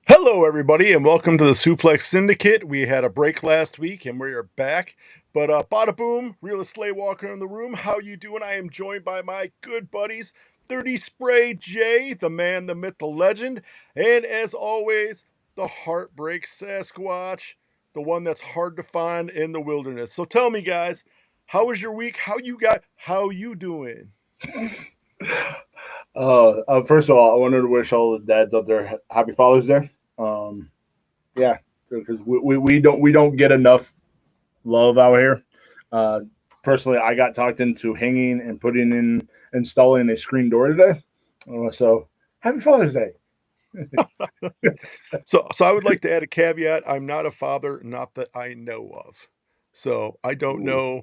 Hello, everybody, and welcome to the Suplex Syndicate. We had a break last week, and we are back. But bada boom, realist sleigh walker in the room. How you doing? I am joined by my good buddies, 30 Spray J, the man, the myth, the legend, and as always, the Heartbreak Sasquatch, the one that's hard to find in the wilderness. So tell me, guys, how was your week? How you doing? First of all, I wanted to wish all the dads out there happy Father's Day. Yeah, because we don't get enough love out here. Uh, Personally, I got talked into hanging and installing a screen door today. So happy Father's Day. So I would like to add a caveat. I'm not a father, not that I know of. So I don't Ooh. know.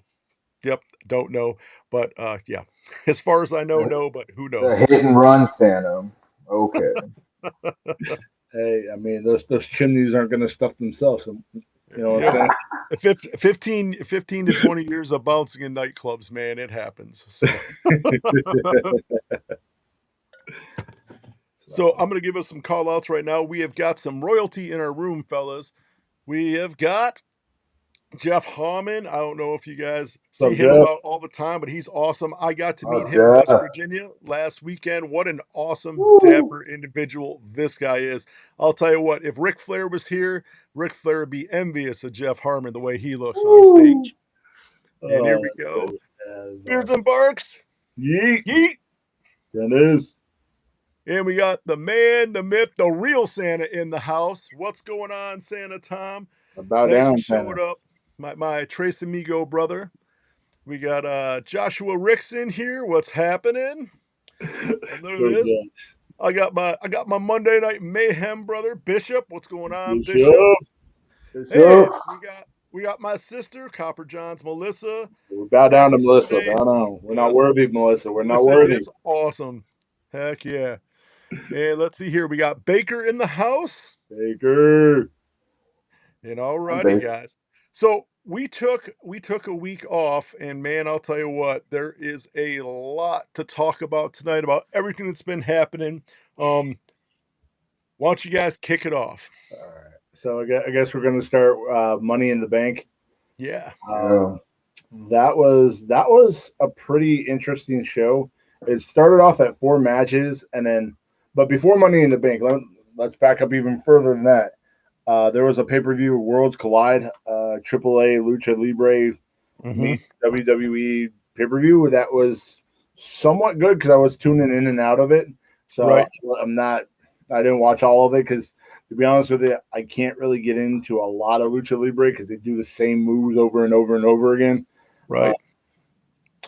Yep, don't know. But yeah, as far as I know, no, but who The knows? hit and run Santa. Okay. Hey, I mean those chimneys aren't going to stuff themselves. So, you know what I'm Yep. saying? 15 to 20 years of bouncing in nightclubs, man, it happens. So, so I'm going to give us some call outs right now. We have got some royalty in our room, fellas. We have got Jeff Harmon. I don't know if you guys see him Jeff? about all the time, but he's awesome. I got to meet him in West Jeff. Virginia last weekend. What an awesome, Woo. dapper individual this guy is. I'll tell you what, if Ric Flair was here, Ric Flair would be envious of Jeff Harmon the way he looks on stage. And here we go. Beards and Barks. Yeet. Yeet. That is. And we got the man, the myth, the real Santa in the house. What's going on, Santa Tom? About Thanks down, for showing up. My Trace Amigo brother. We got Joshua Ricks in here. What's happening? And there it is. I got my Monday Night Mayhem brother, Bishop. What's going on, Bishop? And we got my sister, Copper John's Melissa. We bow down to Melissa. Sunday. No. We're not Yes. worthy, Melissa. We're not Melissa worthy. is awesome. Heck yeah. And let's see here. We got Baker in the house. Baker. And alrighty, guys. So we took a week off, and man, I'll tell you what, there is a lot to talk about tonight about everything that's been happening. Why don't you guys kick it off? All right. So I guess we're going to start Money in the Bank. Yeah. That was a pretty interesting show. It started off at 4 matches, but before Money in the Bank, let's back up even further than that. There was a pay-per-view, Worlds Collide, AAA Lucha Libre WWE pay-per-view that was somewhat good because I was tuning in and out of it. So right. I didn't watch all of it because, to be honest with you, I can't really get into a lot of Lucha Libre because they do the same moves over and over and over again. Right.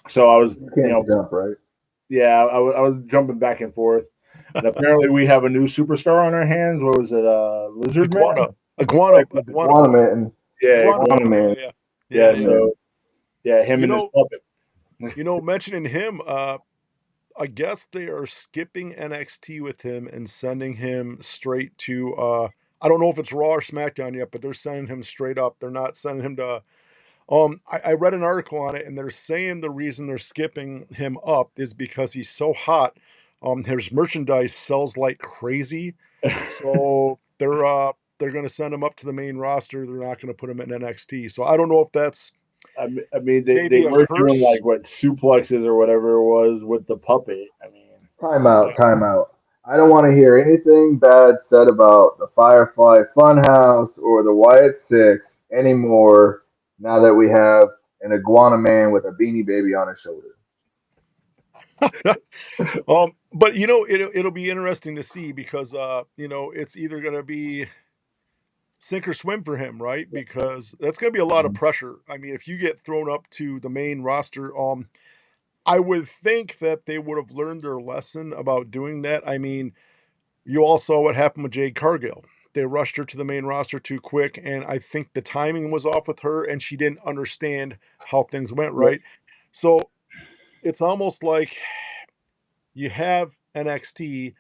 So I was, jump, right? Yeah, I was jumping back and forth. And apparently, we have a new superstar on our hands. What was it? Lizard Man? Iguana Man. Yeah, Iguana Man. Yeah. So, him and his puppet. Mentioning him, I guess they are skipping NXT with him and sending him straight to I don't know if it's Raw or SmackDown yet, but they're sending him straight up. They're not sending him to I read an article on it, and they're saying the reason they're skipping him up is because he's so hot. His merchandise sells like crazy. So they're going to send him up to the main roster. They're not going to put him in NXT. So I don't know if that's I mean, they were doing like what suplexes or whatever it was with the puppet. I mean, time out. I don't want to hear anything bad said about the Firefly Funhouse or the Wyatt Six anymore. Now that we have an Iguana Man with a Beanie Baby on his shoulder. But it'll be interesting to see because it's either going to be sink or swim for him, right? Because that's going to be a lot of pressure. I mean, if you get thrown up to the main roster, I would think that they would have learned their lesson about doing that. I mean, you all saw what happened with Jade Cargill. They rushed her to the main roster too quick, and I think the timing was off with her, and she didn't understand how things went, Yep. right? So it's almost like you have NXT,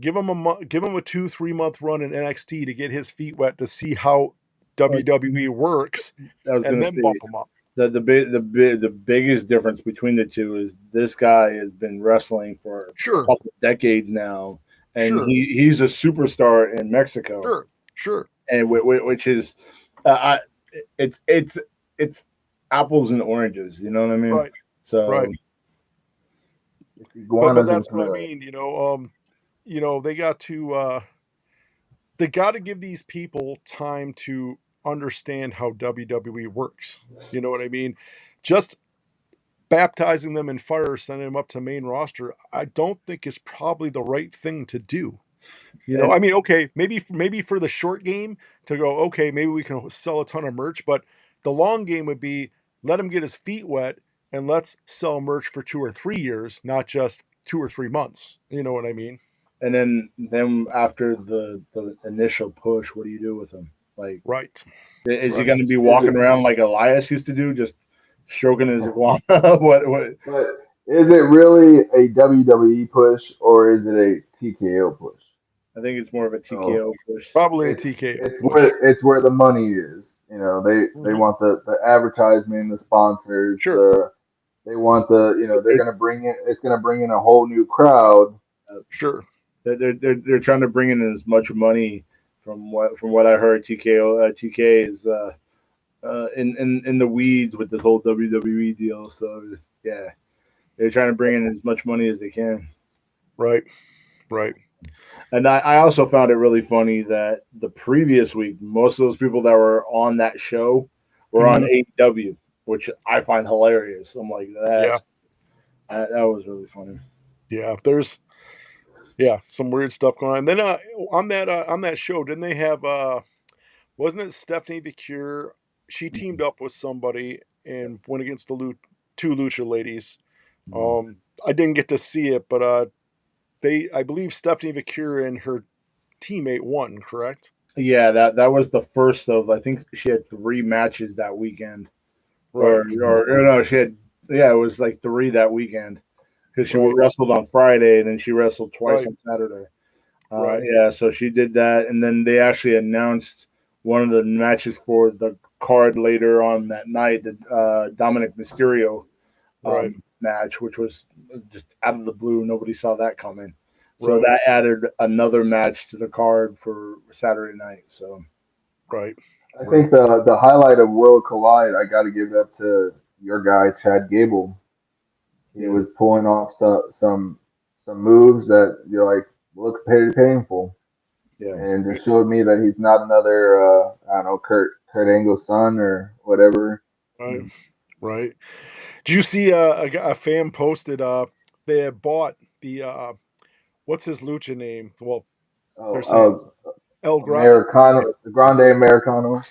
give him a 2-3 month run in NXT to get his feet wet to see how WWE works, I was and gonna then say bump him up. the biggest difference between the two is this guy has been wrestling for a Sure, couple of decades now, and sure, he's a superstar in Mexico, sure, sure. and which is, I, it's it's apples and oranges. You know what I mean? Right, So right. It's But iguanas and that's what I vanilla. mean. They got to give these people time to understand how WWE works. You know what I mean? Just baptizing them in fire, sending them up to main roster, I don't think is probably the right thing to do. and I mean, okay, maybe for the short game to go, okay, maybe we can sell a ton of merch, but the long game would be let him get his feet wet and let's sell merch for 2 or 3 years, not just 2 or 3 months. You know what I mean? then after the initial push, what do you do with him? Like, Right. is he Right. going to be Is walking it, around like Elias used to do, just stroking his iguana? What? but is it really a WWE push or is it a TKO push? I think it's more of a So TKO push. Probably a it's TKO it's push. where the money is. You know, they Mhm. want the advertisement, the sponsors, Sure. they want they're They're, gonna bring in it's gonna bring in a whole new crowd. Sure. they're trying to bring in as much money from what I heard. TK is in the weeds with this whole WWE deal. So yeah, they're trying to bring in as much money as they can. Right. Right. And I also found it really funny that the previous week, most of those people that were on that show were on Mhm. AEW, which I find hilarious. I'm like, Yeah. that was really funny. Yeah. There's some weird stuff going on. Then on that show, didn't they have wasn't it Stephanie Vicure? She teamed up with somebody and went against the two Lucha ladies. Mhm. I didn't get to see it, but I believe Stephanie Vicure and her teammate won, correct? Yeah, that was the first of, I think she had three matches that weekend, Right, or no, she had, yeah, it was like three that weekend because she right, wrestled on Friday and then she wrestled twice right, on Saturday. right, Yeah, so she did that, and then they actually announced one of the matches for the card later on that night, the Dominic Mysterio right, match, which was just out of the blue. Nobody saw that coming. So right, that added another match to the card for Saturday night. So right, I right. think the highlight of World Collide, I got to give that to your guy Chad Gable. He yeah, was pulling off some moves that you're like look painful, yeah. and just showed me that he's not another I don't know Kurt Angle's son or whatever. Right. Right. Did you see a fan posted they had bought the what's his lucha name? Well, they're saying Oh, it's El Americano, the Grande Americano.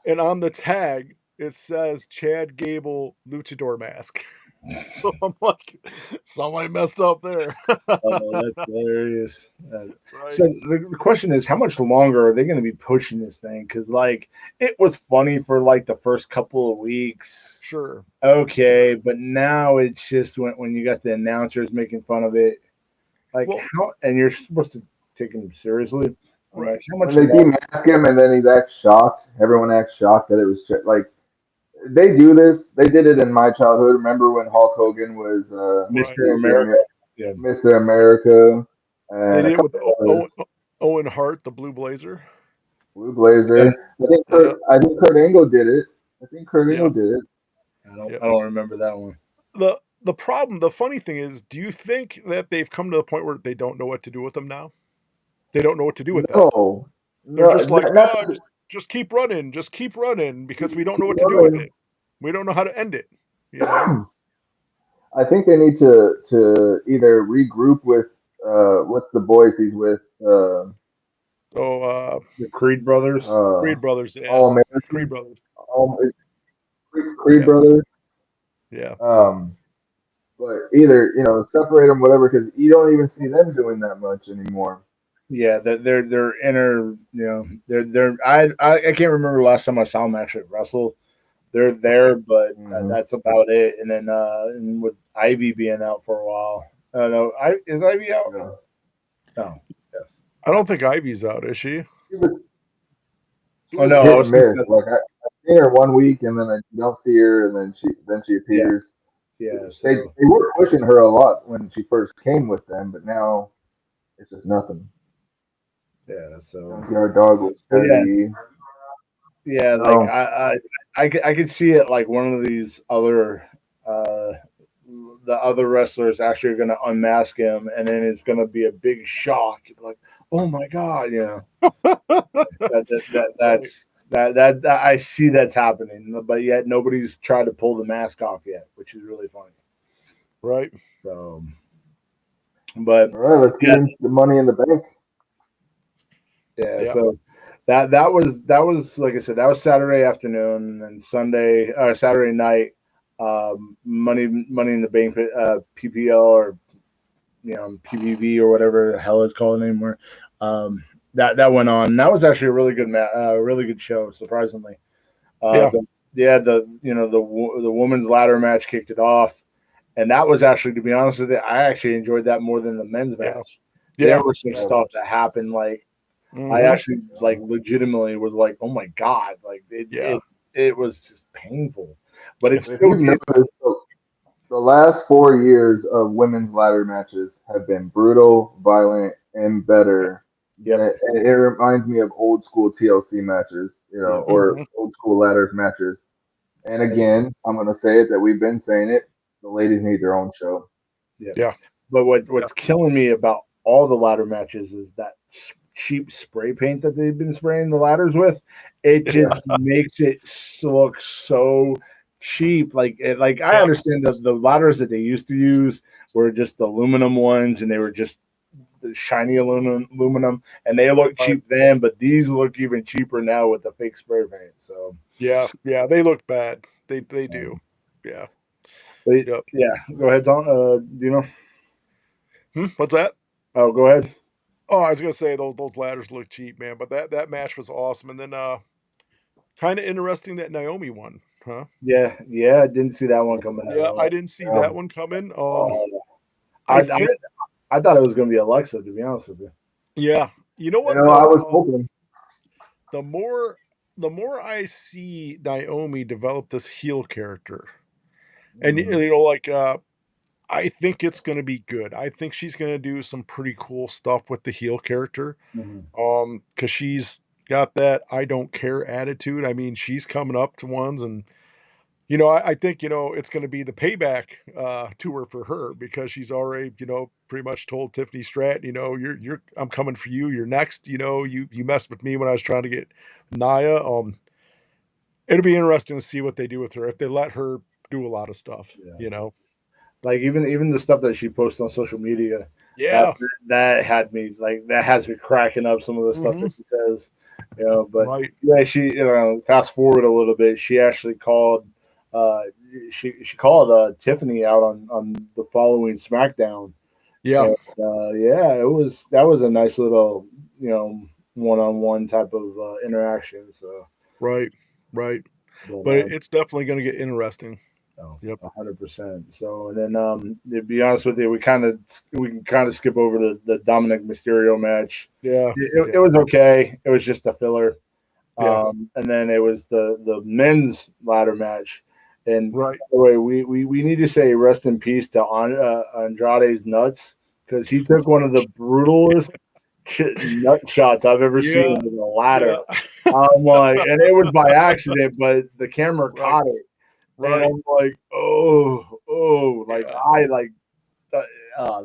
and on the tag it says Chad Gable luchador mask. So I'm like, somebody messed up there. Oh, that's hilarious. So Right. the question is, how much longer are they going to be pushing this thing? Because like it was funny for like the first couple of weeks, Sure. okay, Sure. but now it's just when you got the announcers making fun of it, like Well, how, and you're supposed to take them seriously. I'm like, right. how When much they longer? demask him and then he's acts shocked, everyone acts shocked that it was like they do this. They did it in my childhood. Remember when Hulk Hogan was Right. Mr. America? Yeah. Mr. America They and a did it with couple others. Owen Hart, the Blue Blazer. Blue Yeah. Blazer. Yeah. I think Kurt Angle did it. I think Kurt Angle Yeah. did it. Yeah. I don't remember that one. The funny thing is, do you think that they've come to the point where they don't know what to do with them now? They don't know what to do with that. No, They're no, just like, not oh, just keep running because we don't know what to do with running. it. We don't know how to end it. You know? I think they need to either regroup with what's the boys he's with Oh, The Creed brothers. Creed brothers. Yeah, All Creed American, brothers. all Creed Yeah, brothers. yeah, Um, but either separate them, whatever, because you don't even see them doing that much anymore. Yeah, they're inner. They're. I can't remember the last time I saw them actually wrestle. They're there, right. but Hmm. that's about it. And then and with Ivy being out for a while, I don't know. Is Ivy out? Yeah. No. Yes. I don't think Ivy's out, is she? She was, she Oh was no, I hit was and thinking miss. of, Like I see her 1 week, and then I don't see her, and then she yeah, appears. yeah. So They were pushing her a lot when she first came with them, but now it's just nothing. yeah, so Junkyard Dog was but yeah, steady. yeah. Like No, I could see it like one of these other uh the other wrestlers actually are going to unmask him, and then it's going to be a big shock. Like, oh my god, Right, that I see that's happening, but yet nobody's tried to pull the mask off yet, which is really funny. right. So, but all right, let's get yeah, into the Money in the Bank. yeah. Yeah, So that was like I said, that was Saturday afternoon, and Sunday Saturday night. Money in the Bank, PPL or PVV or whatever the hell it's called anymore. That went on. And that was actually a really good show, surprisingly. yeah, The women's ladder match kicked it off, and that was actually, to be honest with you, I actually enjoyed that more than the men's yeah, match. There yeah. was some Yeah. stuff that happened, like I Mm-hmm. actually like legitimately was like, oh my god, like Yeah, it was just painful, but it's If still you've noticed, the last 4 years of women's ladder matches have been brutal, violent, and better. yep, And it reminds me of old school TLC matches, yep, or mm-hmm. old school ladders matches. And again, I'm gonna say it that we've been saying it. The ladies need their own show. yep. Yeah, But yeah, what's killing me about all the ladder matches is that cheap spray paint that they've been spraying the ladders with. It just Yeah, makes it look so cheap. Like I yeah, understand that the ladders that they used to use were just aluminum ones, and they were just the shiny aluminum, and they look right. cheap then. But these look even cheaper now with the fake spray paint. So, Yeah, yeah. They look bad. They do. um, Yeah. but Yep. yeah, go ahead, Tom. Do you know? What's that? Oh, go ahead. Oh, I was gonna say those ladders look cheap, man. But that match was awesome. And then kind of interesting that Naomi won, huh? Yeah, yeah, I didn't see that one coming at Yeah, I all. didn't see yeah. that one coming. Uh, I I think, I thought it was going to be Alexa, to be honest with you. yeah. You know what I though? was hoping. The more the more I see Naomi develop this heel character, and Mhm. like I think it's gonna be good. I think she's gonna do some pretty cool stuff with the heel character. Mhm. Because she's got that I don't care attitude. I mean, she's coming up to ones and I think, it's gonna be the payback tour for her because she's already, pretty much told Tiffany Stratton, you're I'm coming for you. You're next. You messed with me when I was trying to get Naya. It'll be interesting to see what they do with her if they let her do a lot of stuff, Yeah. you know. Like even the stuff that she posts on social media, that Yeah. that had me that has me cracking up some of the stuff Hmm. that she says. But Right. yeah, she fast forward a little bit. She actually called. Uh, she called Tiffany out on the following SmackDown, Yeah. and yeah, that was a nice little one on one type of interaction. So, Right. Right. but But it's definitely gonna get interesting. no, Yep. 100%. So, and then to be honest with you, we can kind of skip over the Dominic Mysterio match. Yeah. It Yeah. was okay. It was just a filler. Yeah. And then it was the men's ladder match. And Right. by the way, we need to say rest in peace to Andrade's nuts, because he took one of the brutalest nut shots I've ever seen Yeah. with a ladder. Yeah. I'm like, and it was by accident, but the camera Right. caught it, and Right. I'm like, oh, like Yeah. I like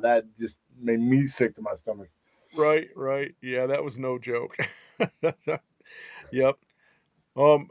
that just made me sick to my stomach. Right. Right. Yeah, that was no joke. Yep.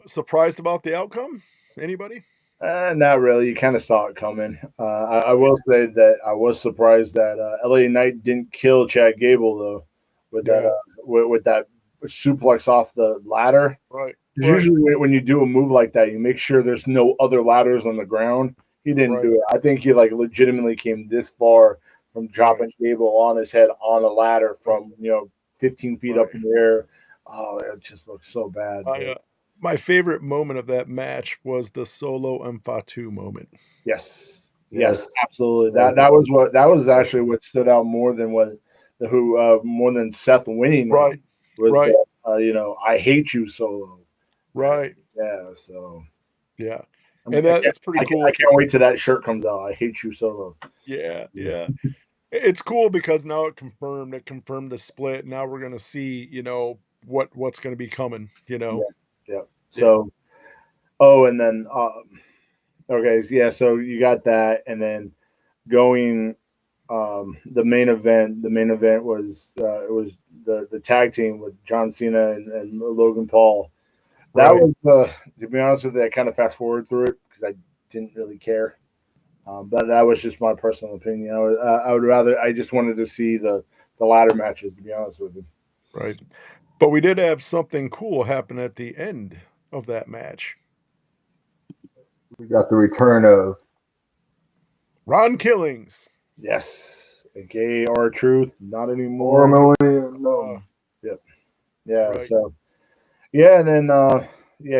Surprised about the outcome? Anybody? Not really. You kind of saw it coming. I Right. will say that I was surprised that LA Knight didn't kill Chad Gable though, with that Yeah. with that suplex off the ladder. Right. Usually, when you do a move like that, you make sure there's no other ladders on the ground. He didn't do it. I think he like legitimately came this far from dropping Gable on his head on a ladder from 15 feet up in the air. Oh, it just looks so bad. My favorite moment of that match was the Solo and Fatu moment. Yes, absolutely. That was actually what stood out more than more than Seth winning. Right. Was I hate you, Solo. Right. Yeah. So. Yeah. And that's pretty cool. I can't wait till that shirt comes out. I hate you, Solo. Yeah. It's cool because now it confirmed the split. Now we're gonna see, what's gonna be coming, Yeah. So, and then okay, yeah. So you got that, and then going the main event. The main event was it was the tag team with John Cena and Logan Paul. That was to be honest with you, I kind of fast forward through it because I didn't really care. But that was just my personal opinion. I would rather. I just wanted to see the ladder matches. To be honest with you. Right. But we did have something cool happen at the end of that match. We got the return of Ron Killings. Yes. aka R-Truth, not anymore. No. Yep. Yeah. Right. So yeah, and then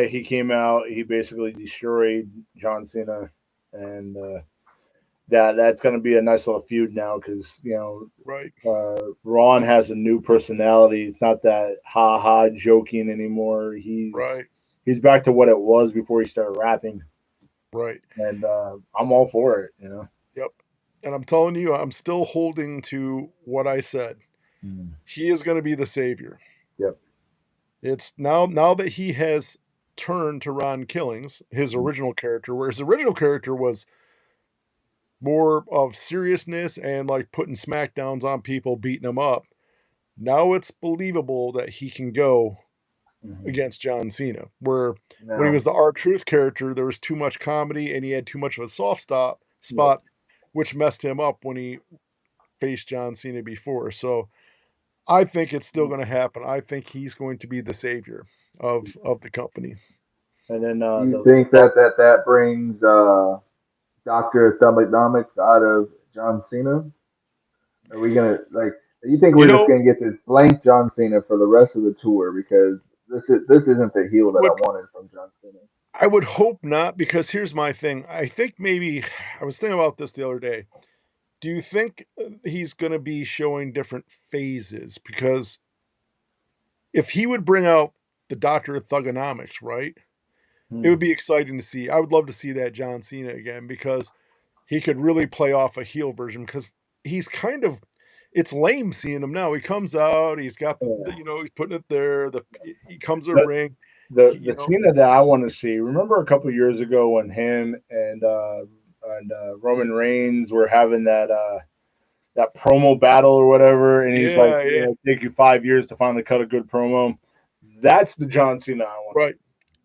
he came out. He basically destroyed John Cena, and that's going to be a nice little feud now because Right. Ron has a new personality. It's not that ha ha joking anymore. He's back to what it was before he started rapping. Right. And I'm all for it. Yep. And I'm telling you, I'm still holding to what I said. He is going to be the savior. Yep. It's now that he has turned to Ron Killings, his original character, where his original character was more of seriousness and like putting smackdowns on people, beating them up. Now it's believable that he can go against John Cena. Where when he was the R-Truth character, there was too much comedy and he had too much of a soft spot, which messed him up when he faced John Cena before. So I think it's still going to happen. I think he's going to be the savior of the company. And then you think that brings Dr. Thumbnomics out of John Cena? Are we gonna you think we're just gonna get this blank John Cena for the rest of the tour because this isn't the heel that I wanted from John Cena? I would hope not, because here's my thing. I think maybe I was thinking about this the other day. Do you think he's going to be showing different phases? Because if he would bring out the Doctor of Thugonomics, right? It would be exciting to see. I would love to see that John Cena again because he could really play off a heel version because he's kind of, it's lame seeing him now. He comes out, he's got he's putting it there. He comes to the ring. The Cena that I want to see. Remember a couple years ago when him and Roman Reigns were having that promo battle or whatever, and he's like, "It'll take you 5 years to finally cut a good promo." That's the John Cena I want. Right.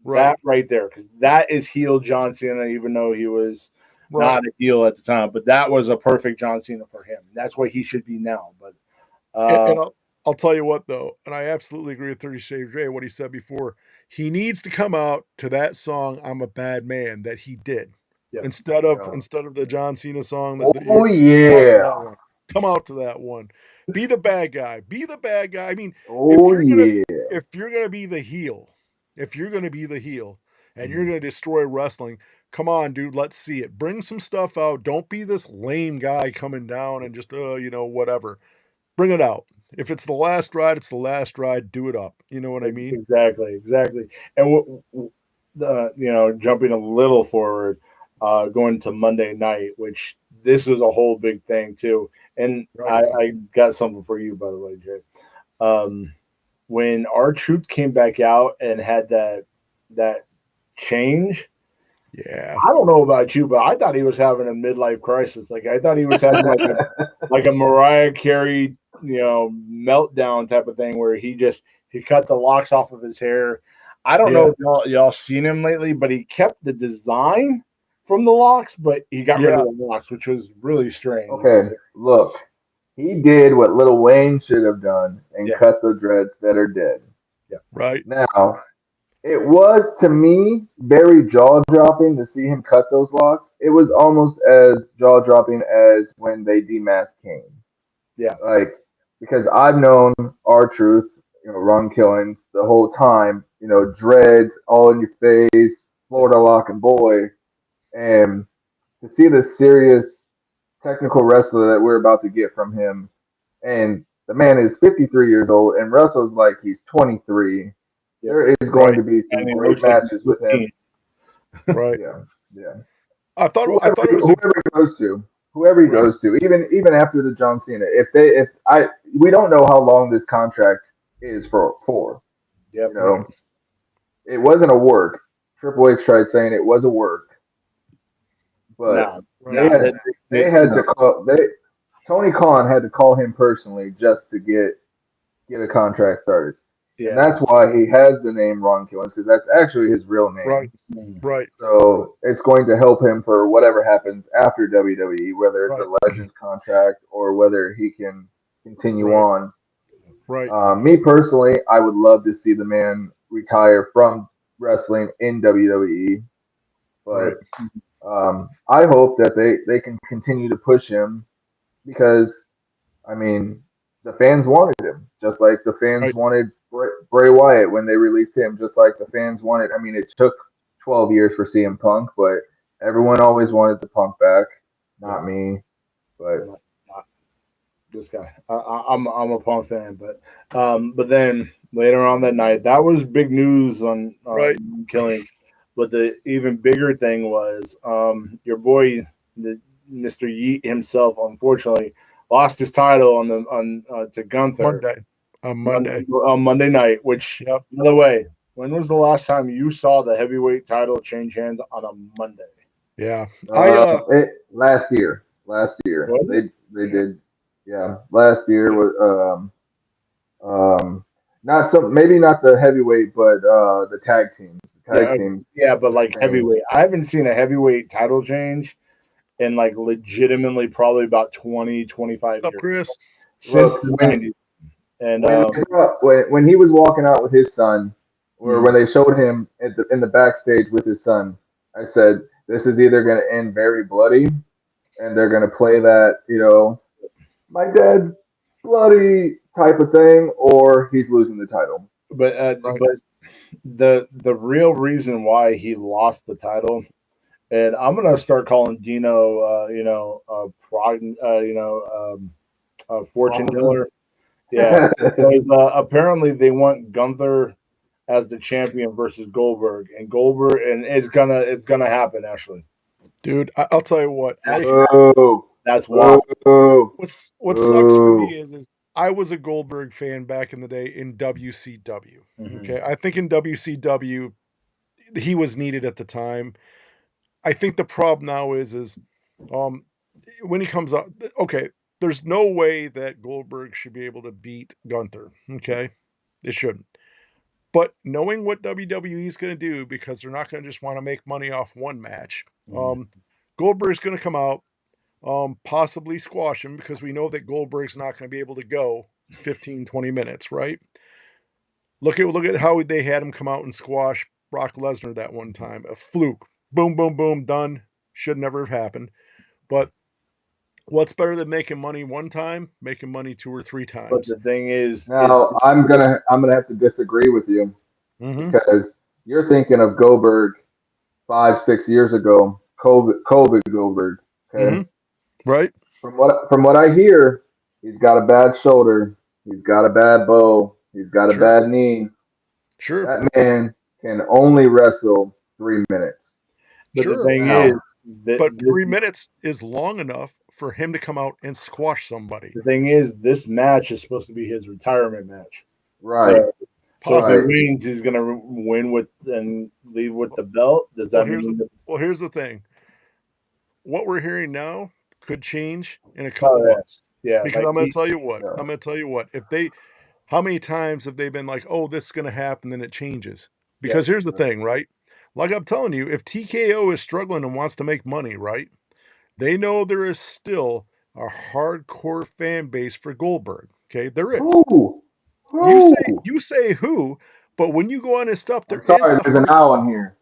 That right there, because that is heel John Cena, even though he was not a heel at the time. But that was a perfect John Cena for him. That's what he should be now. But and I'll tell you what, though, and I absolutely agree with 30 Shades of Grey, what he said before. He needs to come out to that song, I'm a Bad Man, that he did. Instead of the John Cena song. Come out to that one. Be the bad guy. Be the bad guy. I mean, if you're gonna be the heel, and you're gonna destroy wrestling, come on, dude, let's see it. Bring some stuff out. Don't be this lame guy coming down and just whatever. Bring it out. If it's the last ride, it's the last ride. Do it up. You know what I mean? Exactly. And jumping a little forward, going to Monday night, which this was a whole big thing too. And I got something for you, by the way, Jay. When R-Truth came back out and had that change. Yeah. I don't know about you, but I thought he was having a midlife crisis. Like I thought he was having like a Mariah Carey, meltdown type of thing where he cut the locks off of his hair. I don't know if y'all seen him lately, but he kept the design from the locks, but he got rid of the locks, which was really strange. Okay, look, he did what Lil Wayne should have done and cut the dreads that are dead. Right. Now, it was to me very jaw dropping to see him cut those locks. It was almost as jaw dropping as when they demasked Kane. Yeah. Like, because I've known R-Truth, Ron Killings the whole time, dreads all in your face, Florida lock and boy, and to see the serious technical wrestler that we're about to get from him, and the man is 53 years old and wrestles like he's 23. Yeah. There is going Right. to be some And it great looks like matches with him. Right. Yeah, yeah. I thought it was a Whoever he right. goes to, even after the John Cena, we don't know how long this contract is for. Yep. Right. It wasn't a work. Triple H tried saying it was a work, but No, Right. they no, had they had to call they Tony Khan had to call him personally just to get a contract started. And yeah. that's why he has the name Ron Killings, because that's actually his real Right. name. Right. So it's going to help him for whatever happens after WWE, whether it's Right. a Legends contract or whether he can continue Right. on. Right. Me personally, I would love to see the man retire from wrestling in WWE, but Right. I hope that they can continue to push him because I mean, the fans wanted him, just like the fans Right. wanted Bray Wyatt when they released him, just like the fans wanted. I mean, it took 12 years for CM Punk, but everyone always wanted the Punk back. Not me, but Not, not this guy. I'm a Punk fan, but then later on that night, that was big news Right. on Killing. But the even bigger thing was your boy, the Mr. Yeet himself, unfortunately lost his title to Gunther Monday. On Monday. On Monday night. Which, Yep. by the way, when was the last time you saw the heavyweight title change hands on a Monday? Yeah. I last year Was it? they yeah. did, yeah, last year Yeah. was not some maybe not the heavyweight, but the tag teams, Yeah, yeah, but the like same. heavyweight. I haven't seen a heavyweight title change in like legitimately probably about 20, 25 What's up, years Chris? since Look, the 90s. And when he was walking out with his son, or hmm, when they showed him in the backstage with his son, I said, "This is either going to end very bloody, and they're going to play that, my dad's bloody type of thing, or he's losing the title." Right. but the real reason why he lost the title, and I'm gonna start calling Dino, fortune Prophecy. teller. Yeah, because apparently they want Gunther as the champion versus Goldberg, and it's gonna happen. Actually, Dude, I'll tell you what. that's Boo! that's why. Boo! What sucks for me Boo! is I was a Goldberg fan back in the day in WCW. Hmm. Okay. I think in WCW he was needed at the time. I think the problem now is um when he comes up, okay, there's no way that Goldberg should be able to beat Gunther. Okay. It shouldn't. But knowing what WWE is going to do, because they're not going to just want to make money off one match, Hmm. um, Goldberg's going to come out, possibly squash him because we know that Goldberg's not going to be able to go 15, 20 minutes, right? Look at how they had him come out and squash Brock Lesnar that one time. A fluke. Boom, boom, boom, done. Should never have happened. But what's better than making money one time? Making money two or three But times. the thing is Now I'm gonna have to disagree with you Mm-hmm. because you're thinking of Goldberg 5 6 years ago, COVID Goldberg. Okay, Mm-hmm. Right? from what I hear, he's got a bad shoulder, he's got a bad bow, he's got a Sure. bad knee. Sure. That man can only wrestle 3 minutes. but the Sure. thing is Now, that But 3 minutes is long enough for him to come out and squash somebody. this match is supposed to be his retirement match. right, So so if he Possibly. right. wins, he's gonna win with and leave with the belt. Does Well, that here's the mean? well, here's the thing. What we're hearing now could change in a couple Oh months. yeah, Because like I'm going to tell you what. Yeah. I'm going to tell you what. If they how many times have they been like, "Oh, this is going to happen," then it changes. yeah, Because here's the thing, right? Like I'm telling you, if TKO is struggling and wants to make money, right? They know there is still a hardcore fan base for Goldberg. Okay, there is. Who? Who? You say who, but when you go on his stuff, there I'm is sorry, a there's an who owl in here.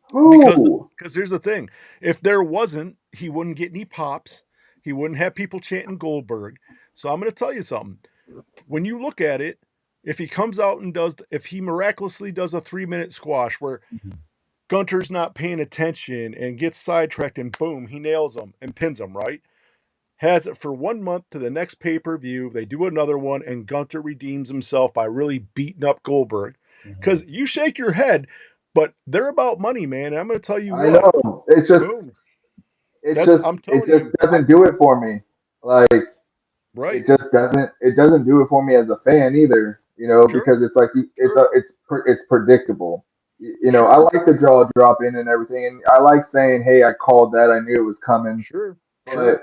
because Who? here's the thing: if there wasn't, he wouldn't get any pops. He wouldn't have people chanting Goldberg. So I'm going to tell you something. When you look at it, if he comes out and if he miraculously does a 3-minute squash where Gunter's not paying attention and gets sidetracked and boom, he nails him and pins him, right? Has it for 1 month to the next pay per view. They do another one, and Gunter redeems himself by really beating up Goldberg. Because you shake your head, but they're about money, man. And I'm going to tell you I what, know. It's just, boom. it's That's just, I'm it telling just you, doesn't do it for me. Like, right? it doesn't do it for me as a fan either. You know, Sure, because it's like sure, it's predictable. You know, I sure, like the jaw drop in and everything, and I like saying, "Hey, I called that. I knew it was coming." sure, sure. But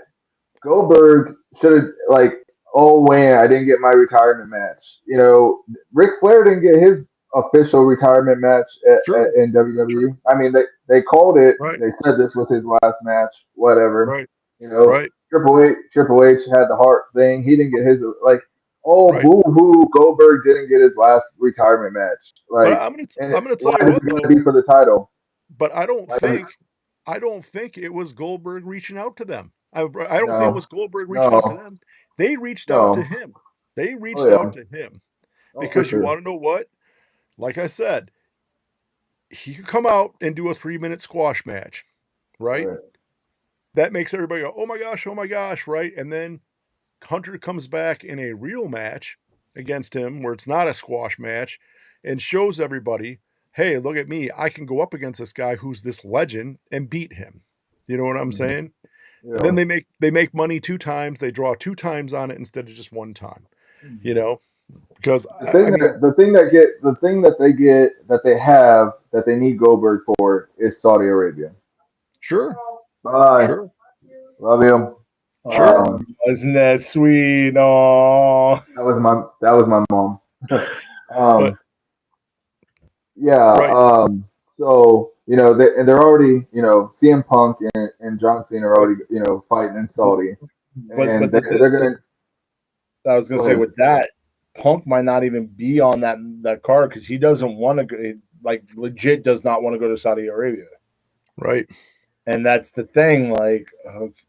Goldberg should have like, oh man, I didn't get my retirement match. You know, Ric Flair didn't get his official retirement match Sure, in sure. WWE. I mean, they called it. Right, They said this was his last match. Whatever. right, You know, right, Triple H had the heart thing. He didn't get his like. Oh, right. boo hoo! Goldberg didn't get his last retirement match. But Like, and I'm gonna tell why you is what it going to though. be for the title? But Like, I don't think it was Goldberg reaching out to them. I don't think it was no, Goldberg reaching out to no, them. They reached out to no. him. They Oh reached out yeah, to him oh for because you sure. want to know what? Like I said, he could come out and do a 3-minute squash match, right? Right. That makes everybody go, oh my gosh, right? And then Hunter comes back in a real match against him where it's not a squash match and shows everybody, hey, look at me. I can go up against this guy who's this legend and beat him. You know what I'm Mhm. saying? And then Yeah. they make money 2 times. They draw 2 times on it instead of just 1 time. You Mhm. know, because I The mean, thing that they have that they need Goldberg for is Saudi Arabia. sure, Bye. sure, Love you. sure. Oh, isn't that sweet? Oh, That was my mom. But um, yeah. right, So you know and they're already CM Punk and John Cena are right, already fighting in Saudi, and but they're gonna I was gonna go say ahead. with that, Punk might not even be on that card because he doesn't want to go. Like legit, does not want to go to Saudi Arabia, right. and that's the thing. Like,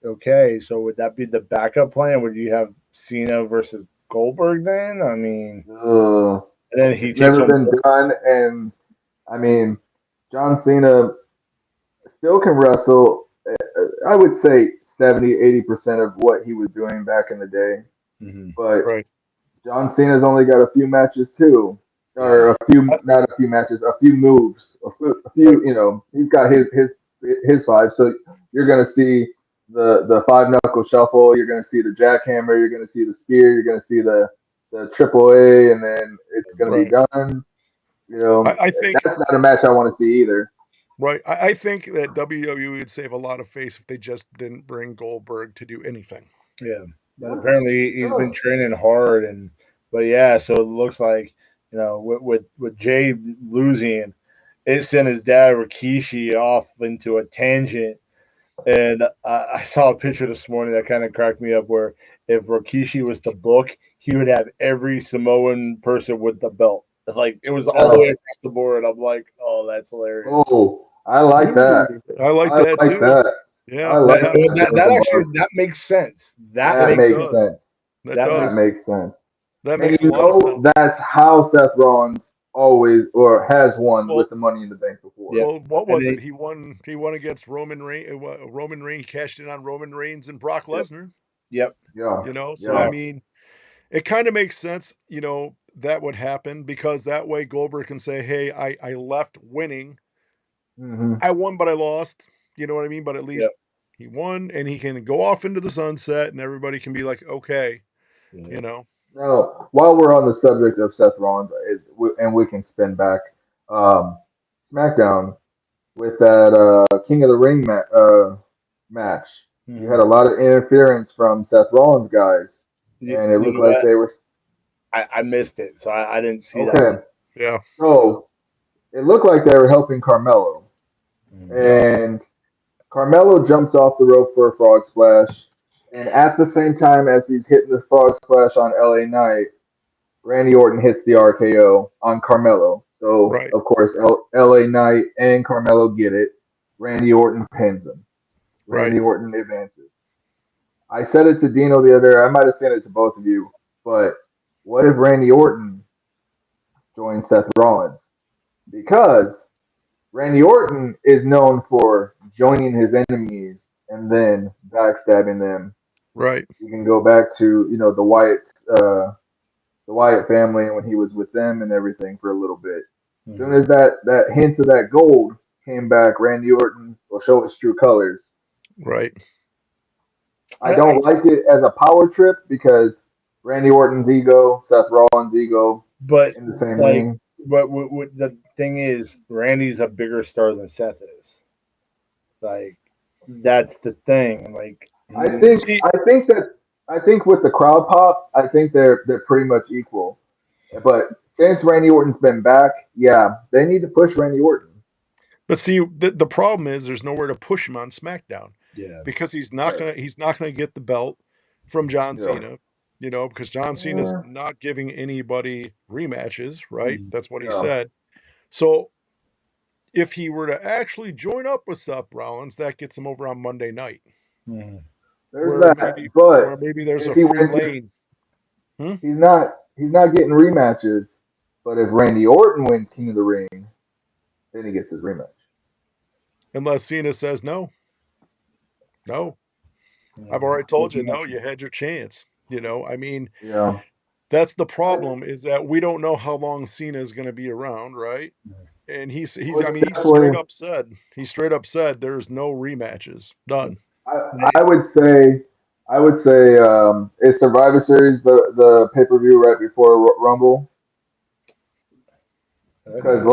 okay, so would that be the backup plan? Would you have Cena versus Goldberg then? I mean, Ugh. and then he It's takes never him. been done, and I mean, John Cena still can wrestle. I would say 70-80% of what he was doing back in the day. Mhm. But Right. John Cena's only got a few matches too, Yeah, or not a few matches, a few moves, a Right. few. He's got his five. So you're gonna see the five knuckle shuffle. You're gonna see the jackhammer. You're gonna see the spear. You're gonna see the triple A, and then it's gonna be Right. done. You know, I think that's not a match I want to see either. right. I think that WWE would save a lot of face if they just didn't bring Goldberg to do anything. yeah. But Yeah, apparently he's been sure. training hard, and but yeah, so it looks like with Jay losing, it sent his dad Rikishi off into a tangent. And I saw a picture this morning that kind of cracked me up. Where if Rikishi was to book, he would have every Samoan person with the belt. Like it was all the way Yeah. across the board. I'm like, oh, that's hilarious. Oh, I like that. Ooh, I like I that like too. that. I Yeah, like yeah, That actually that makes sense. That yes, that it makes makes sense. does. sense. That That That makes does. makes sense. That And makes a lot of sense. that's how Seth Rollins always or has won with Well, the Money in the Bank before. yeah. what And was it? then He won. He won against Roman Reigns. Roman Reigns cashed in on Roman Reigns and Brock yep, Lesnar. yep, Yeah, So I yeah. mean, it kind of makes sense. That would happen because that way Goldberg can say, "Hey, I left winning. Hmm. I won, but I lost." You know what I mean? But at yep. least he won, and he can go off into the sunset, and everybody can be like, "Okay." You Yeah. know. Now, while we're on the subject of Seth Rollins, and we can spin back, um, SmackDown with that King of the Ring match. You had Mhm. a lot of interference from Seth Rollins guys, and it You looked know like what? they were I missed it, so I didn't see that one. okay. Yeah. So it looked like they were helping Carmelo, Mhm. Yeah. and Carmelo jumps off the rope for a frog splash, and at the same time as he's hitting the frog splash on LA Knight, Randy Orton hits the RKO on Carmelo. So Right. of course LA Knight and Carmelo get it. Randy Orton pins him. Right. Randy Orton advances. I said it to Dino the other. I might have said it to both of you, but what if Randy Orton joins Seth Rollins? Because Randy Orton is known for joining his enemies and then backstabbing them. Right. You can go back to the Wyatt family and when he was with them and everything for a little bit. As soon as that hint of that gold came back, Randy Orton will show his true colors. Right. I don't like it as a power trip because Randy Orton's ego, Seth Rollins' ego, But in the same like, ring. but the thing is, Randy's a bigger star than Seth is. Like, that's the thing. Like, I think See, I think that I think with the crowd pop, I think they're pretty much equal. But since Randy Orton's been back, yeah, they need to push Randy Orton. but see, the problem is there's nowhere to push him on SmackDown yeah, because Right. he's not gonna get the belt from John Yeah. Cena, because John Cena's Yeah. not giving anybody rematches, right? Mhm. That's what he Yeah. said. So if he were to actually join up with Seth Rollins, that gets him over on Monday night, Mhm. There's that. But where maybe there's if a he free wins, lane. Hmm? he's not getting rematches. But if Randy Orton wins King of the Ring, then he gets his rematch. Unless Cena says no, no. I've Mhm. already told you, no, you had your chance. I mean, Yeah. that's the I, problem is that we don't know how long Cena is going to be around, right? And well, I it's mean, definitely. he straight up said there's no rematches. Done. I would say is Survivor Series the pay per view right before Rumble That's because it.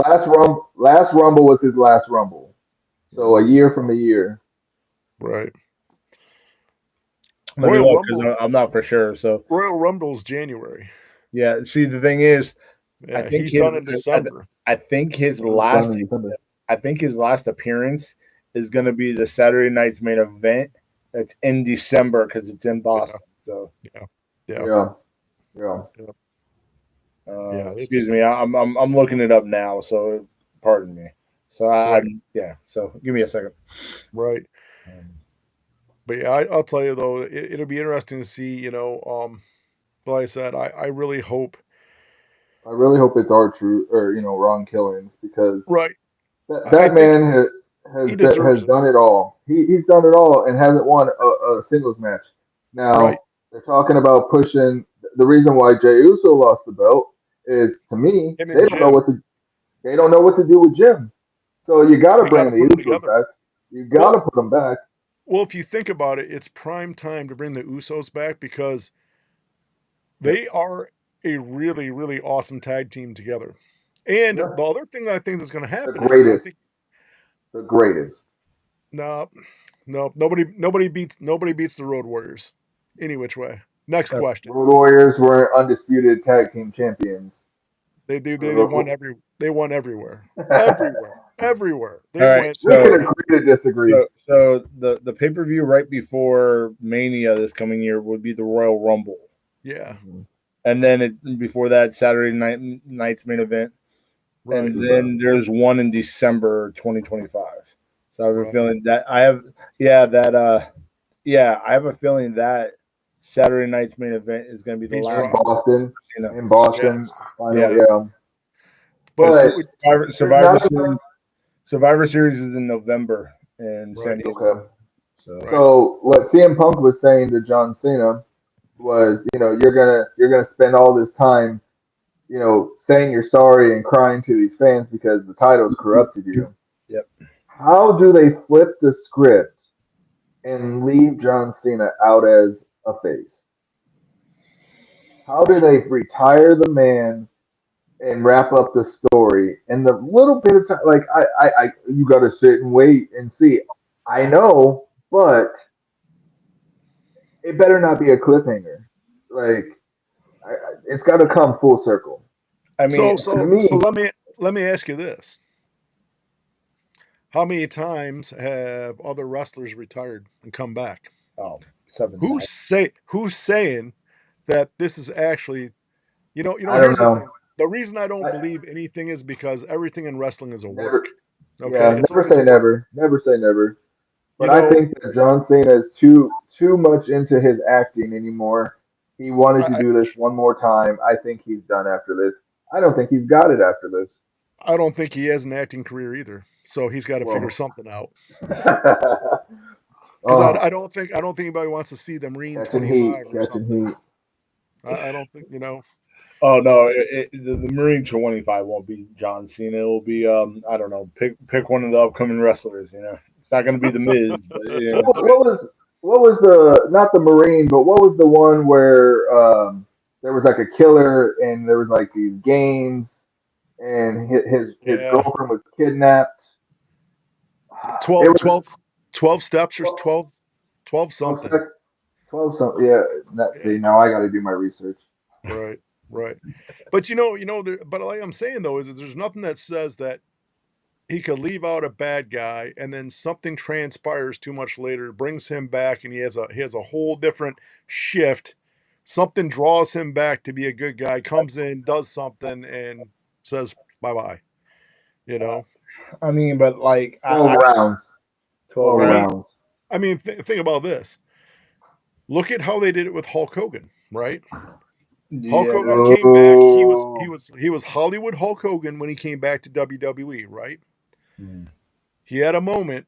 last Rumble was his last Rumble, so a Mhm. year from the year. Right. Let me Royal look because Rumble I'm not for sure. So Royal Rumble's January. yeah, see, the thing is, I Yeah, think he's his done in I, December. I think his It was done last in December. I think his last appearance is going to be the Saturday night's main event. That's in December because it's in Yeah, Boston. So, yeah, yeah, Yeah, yeah. yeah. Yeah, excuse it's me, I'm looking it up now. So, pardon me. So right, I'm yeah. So give me a second. right. Um, But yeah, I'll tell you though, it'll be interesting to see, but like I said, I really hope. I really hope it's our true or Ron Killings because Right. I that think man he deserves has it. done it all. He's done it all and hasn't won a singles match. Right. Now they're talking about pushing. The reason why Jey Uso lost the belt is to me Him and Jim, they don't know what to do with Jim. So you got to they got bring to the put them Usos together. back. You got to Well, put them back. well, if you think about it, it's prime time to bring the Usos back because Yep. they are a really, really awesome tag team together. And Yeah. the other thing I think that's going to The happen is I greatest. think The greatest. no, no, nobody beats the Road Warriors any which way. Next question. Road Warriors were undisputed tag team champions. They won everywhere, everywhere, everywhere. They all right. went We can So everywhere. agree to disagree. the pay per view right before Mania this coming year would be the Royal Rumble, Yeah, Mhm. and then before that Saturday night's main event, right, and then there's one in December 2025. So I have a right. feeling that I have yeah that yeah I have a feeling that Saturday night's main event is going to be the He's last In dropped. Boston, one. in Yeah, Boston, final, Yeah, yeah. but because But who would? there's Survivor not enough. Series is in November in San Right, Diego. Okay. So right, So what CM Punk was saying to John Cena was, you're gonna spend all this time, saying you're sorry and crying to these fans because the title's corrupted you. yep. How do they flip the script and leave John Cena out as a face? How do they retire the man and wrap up the story? And the little bit of time, like you got to sit and wait and see. I know, but it better not be a cliffhanger. Like it's got to come full circle. I mean, So And to so me, so let me ask you this: how many times have other wrestlers retired and come back? oh, 7 times. Who's saying that this is actually I don't here's the know. thing. The reason I don't I believe anything is because everything in wrestling is a never. work. Okay, Yeah, it's never always say work. never. Never say never. You But I know, think that John Cena is too much into his acting anymore. He wanted to I do this one more time. I think he's done after this. I don't think he's got it after this. I don't think he has an acting career either. So he's got to figure Well, something out. Because oh, I don't think anybody wants to see the Marine catching heat, 25 or catching something. heat. I don't think Oh no, the Marine 25 won't be John Cena. It will be I don't know. Pick one of the upcoming wrestlers. It's not going to be the Miz, but What was the not the Marine, but what was the one where there was like a killer and there was like these games and his yeah, girlfriend was kidnapped. It 12, was 12 steps or 12, 12 12 something. 12 something. Yeah, Yeah, see, now I got to do my research. right, right. But but like I'm saying though is that there's nothing that says that he could leave out a bad guy and then something transpires too much later, brings him back, and he has a whole different shift. Something draws him back to be a good guy, comes in, does something, and says bye bye. You know, I mean, but like 12 I rounds. 12 12 I rounds. mean, rounds. think about this. Look at how they did it with Hulk Hogan, right? Hulk Yeah, Hogan came back. He was he Ooh. was he was Hollywood Hulk Hogan when he came back to WWE, right? mm. He had a moment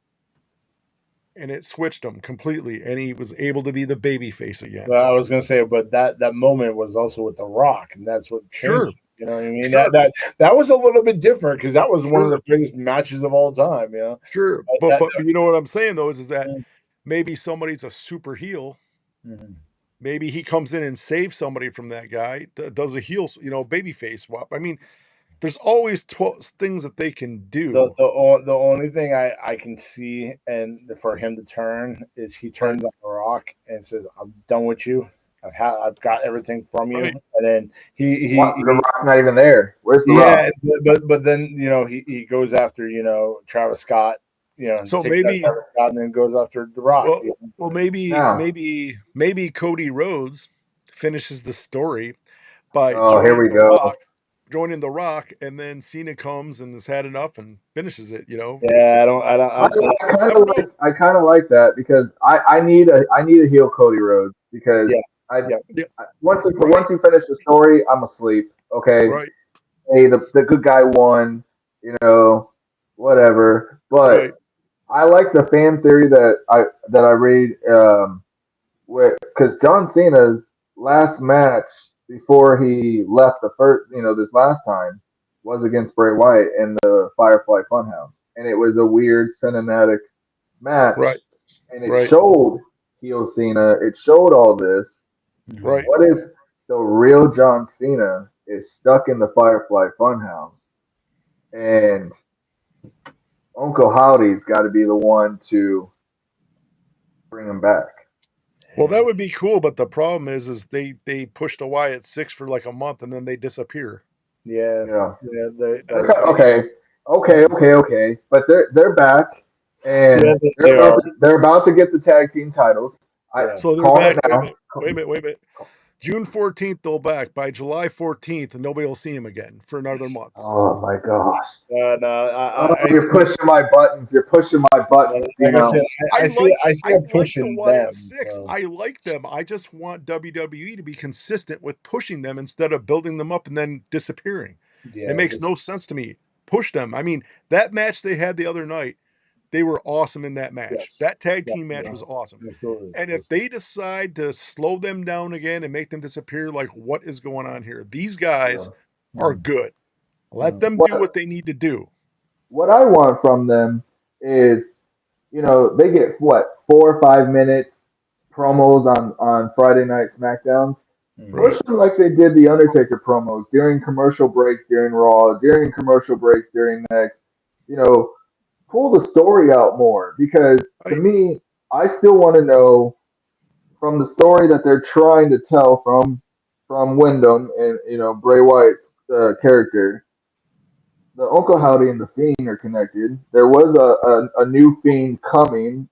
and it switched him completely, and he was able to be the baby face again. Well, I was going to say, but that moment was also with The Rock, and that's what changed. Sure, You know what I mean? That sure, that that was a little bit different because that was one of the sure, biggest matches of all time. sure. That, But you know what I'm saying though is that that, maybe somebody's a super heel. Mhm. Maybe he comes in and saves somebody from that guy. Does a heel, baby face swap. I mean, there's always 12 things that they can the do. the only thing I can see and for him to turn is he Right, turns on The Rock and says, "I'm done with you. I've got everything from you." right, And then What? The Rock's not even there. Where's The Rock? yeah, but then he goes after Travis Scott, so takes that maybe Travis Scott and then goes after The Rock. well well Now, maybe Cody Rhodes finishes the story by oh, here we go. joining the Rock, and then Cena comes and has had enough and finishes it. Yeah, I don't I don't Something. Never know. I kind of like that because I need a heel Cody Rhodes because yeah I, yeah Yeah, once right, he finished the story, I'm asleep. Okay, right, hey, the good guy won, you know, whatever. right, But I like the fan theory that I read where because John Cena's last match before he left the first, this last time was against Bray Wyatt in the Firefly Funhouse, and it was a weird cinematic match, right, and it right, showed heel Cena. It showed all this. Mhm. right. What if the real John Cena is stuck in the Firefly Funhouse, and Uncle Howdy's got to be the one to bring him back? Well, that would be cool, but the problem is they pushed away at 6 for like a month and then they disappear. yeah Yeah. yeah You know, Okay, I mean, okay. But they're back, yeah and they are they're about to get the tag team titles. I yeah so they're calling it back. Wait a now. minute. Wait a minute. Wait a minute. June 14th, they'll back. By July 14th, nobody will see him again for another month. Oh my gosh! no Oh, I you're see pushing my buttons. You're pushing my buttons. like I said I see I it like the pushing Wyatt them Six. so I like them. I just want WWE to be consistent with pushing them instead of building them up and then disappearing. It yeah makes this no sense to me. Push them. I mean, that match they had the other night, they were awesome in that match. yes That tag yeah, team match yeah was awesome. absolutely. And if they decide to slow them down again and make them disappear, like what is going on here? These guys Yeah. are Mhm, good. Let mhm. them do what What they need to do. what I want from them is, they get what 4 or 5 minutes promos on Friday night SmackDowns. Mhm. Push Right. them like they did the Undertaker promos during commercial breaks during Raw, during commercial breaks during next. You know, pull the story out more because to I me, I still want to know from the story that they're trying to tell from Wyndham and Bray Wyatt's character. The Uncle Howdy and the Fiend are connected. There was a new Fiend coming,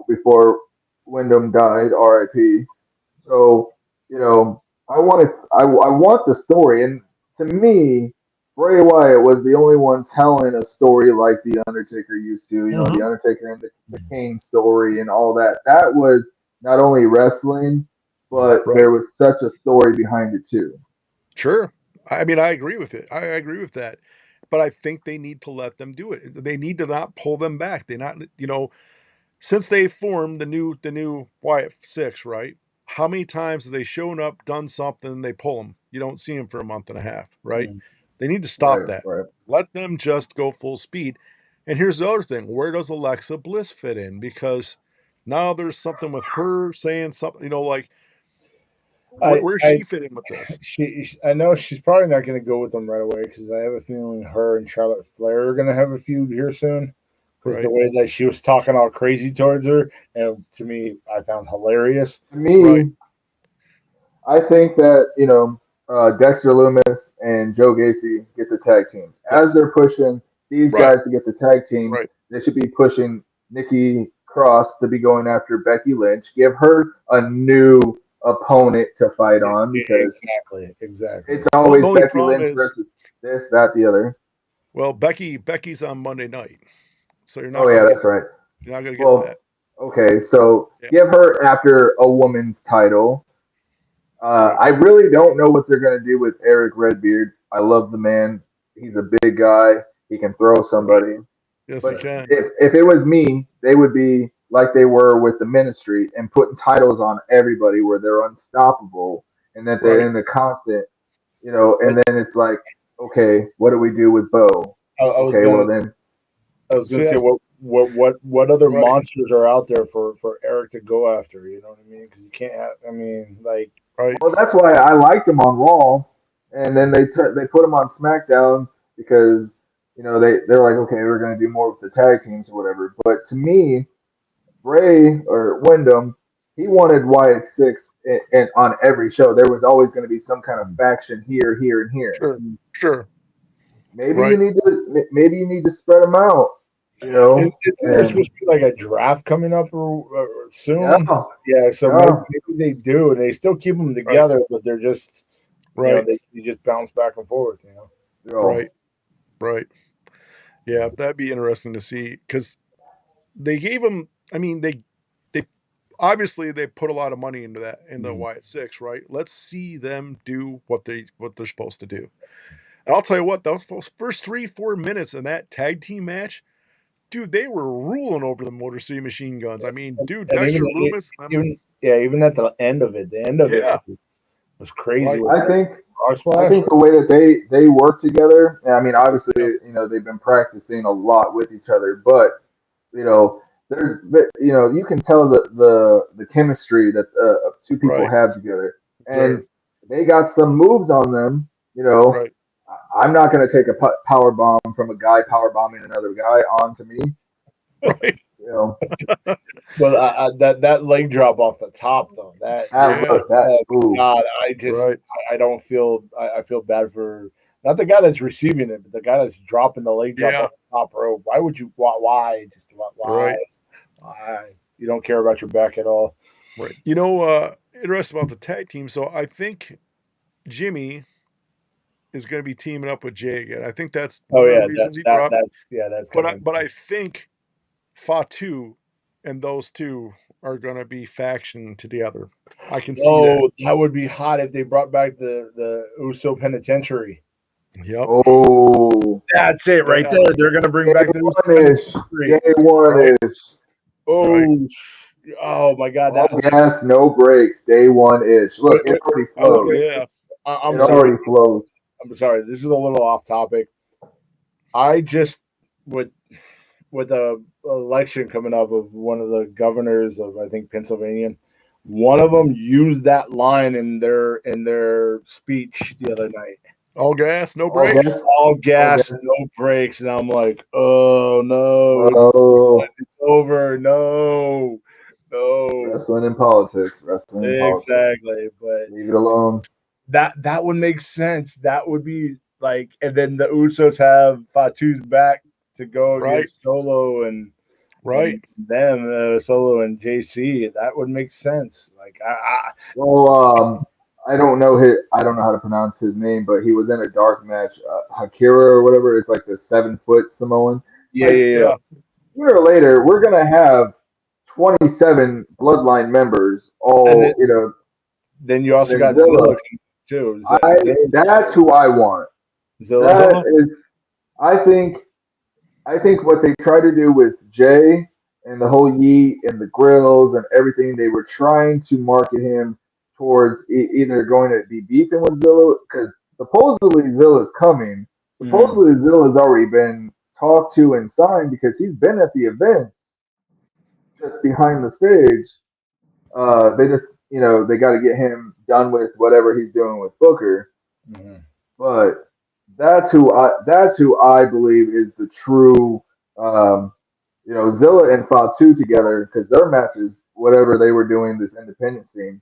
before Wyndham died, R.I.P. So, you know. I want the story, and to me, Bray Wyatt was the only one telling a story like the Undertaker used to. You know, the Mhm. Undertaker and the Kane story and all that. That was not only wrestling, but Right. there was such a story behind it too. Sure. I mean, I agree with it. I agree with that. But I think they need to let them do it. They need to not pull them back. They not, since they formed the new Wyatt Six, right? How many times have they shown up, done something, they pull them? You don't see them for a month and a half, right? Mm. They need to stop Right, that. right. Let them just go full speed. And here's the other thing: where does Alexa Bliss fit in? Because now there's something with her saying something, like where's I she fit in with this, I know she's probably not going to go with them right away because I have a feeling her and Charlotte Flair are going to have a feud here soon. Because the right? way that she was talking all crazy towards her, and to me, I found hilarious. To Right, me, I think that Dexter Loomis and Joe Gacy get the tag teams. As Yes. they're pushing these right, guys to get the tag team, right, they should be pushing Nikki Cross to be going after Becky Lynch. Give her a new opponent to fight on because Exactly. Exactly. it's well, always the only Becky problem Lynch is, versus this, that, the other. well, Becky's on Monday night, so you're Oh not yeah, gonna get that's right. that. Well, okay, so Yeah. give her after a woman's title. Right, I really don't know what they're going to do with Eric Redbeard. I love the man. He's a big guy. He can throw right. somebody. Yes, But he can. if it was me, they would be like they were with the ministry and putting titles on everybody where they're unstoppable and that they're Right, in the constant, But and then it's like, okay, what do we do with Bo? I was Okay, gonna well then, I was see, gonna say that's what other right, monsters are out there for Eric to go after? You know what I mean? Because you can't have. I mean, like right, well, that's why I liked him on Raw, and then they put him on SmackDown because they're like, okay, we're gonna do more with the tag teams or whatever. But to me, Bray or Wyndham, he wanted Wyatt Six and on every show. There was always going to be some kind of faction here, here, and here. sure, sure, right, Maybe you need to spread them out, isn't there and supposed to be like a draft coming up yeah, soon? Yeah, so maybe, yeah, maybe they do, and they still keep them right, together, but they're just right, they just bounce back and forth. right, yo, right. Yeah, that'd be interesting to see because they gave him. I mean, they obviously they put a lot of money into that in the Mhm. Wyatt Six, right? Let's see them do what they're supposed to do. And I'll tell you what, those first 3-4 minutes in that tag team match, dude, they were ruling over the Motor City Machine Guns. I mean, dude, And Dexter Loomis, even yeah, even at the end of it, yeah, was crazy right, with I that think rock I splash. think the way that they work together. I mean, obviously, yeah, they've been practicing a lot with each other, but you know, you can tell the chemistry that two people right, have together, and there, they got some moves on them. right, I'm not going to take a power bomb from a guy power bombing another guy onto me. right, You know, But that leg drop off the top though, that yeah, look, that ooh, God, right, I don't feel I feel bad for not the guy that's receiving it, but the guy that's dropping the leg drop yeah, off the top rope. Why would you? Why? Just why? right, Why? You don't care about your back at all. right. Interesting about the tag team. So I think Jimmy is going to be teaming up with Jay again. I think that's Oh one of the yeah, reasons he dropped. that's But kind I of but I think Fatu and those two are going to be faction together. I can see that. no. That would be hot if they brought back the Uso Penitentiary. Yep. oh, That's it right Yeah. there. They're gonna bring day back the Uso one ish, Penitentiary. day one Right. ish. Right. Oh, oh my God! All That gas, no brakes, day one ish. Look, wait, it wait, already Oh flows. yeah. I'm It sorry. already flows. I'm sorry. This is a little off topic. I just with the election coming up of one of the governors of I think Pennsylvania, one of them used that line in their speech the other night. All gas, no All gas, brakes. All all gas, gas. no brakes, and I'm like, oh no, Oh, it's over, no, no, wrestling and politics, wrestling and politics. exactly. But Leave it alone. that would make sense. That would be like, and then the Usos have Fatu's back to go Right. against Solo and Right. them Solo and JC. That would make sense. Like Well, I don't know how to pronounce his name, but he was in a dark match, Hakira or whatever. It's like the 7 foot Samoan. Yeah, Like yeah, yeah. Yeah, sooner or later, we're gonna have 27 bloodline members. And All you know, then you and also then got Zilla. Zilla too. That's who I want. Zilla. That Zilla. is, I think what they try to do with Jay and the whole Yeet and the grills and everything, they were trying to market him towards either going to be beefing with Zilla because supposedly Zilla's coming. Mm, Supposedly Zilla's already been talked to and signed because he's been at the events just behind the stage. They just, they got to get him done with whatever he's doing with Booker. mhm. But that's who I believe is the true um, Zilla and Fatu together because their matches, whatever they were doing this independent scene,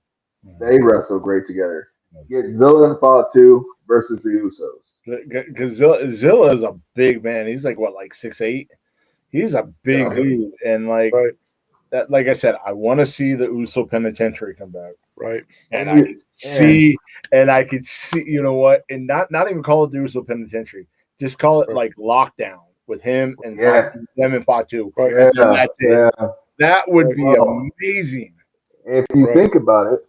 they wrestle great together. Get Zilla and Fatu versus the Usos. Because Zilla is a big man. He's like what, like 6'8". He's a big Yeah. Yeah. dude, and like Right. that. Like I said, I want to see the Uso Penitentiary come back, Right. and And I you could and see, you know what, and not even call it the Uso Penitentiary. Just call it Right. like Lockdown with him and yeah, them and Fatu, Right. and then yeah, that's it. yeah. That would Right. be Well, amazing. if you Right. think about it,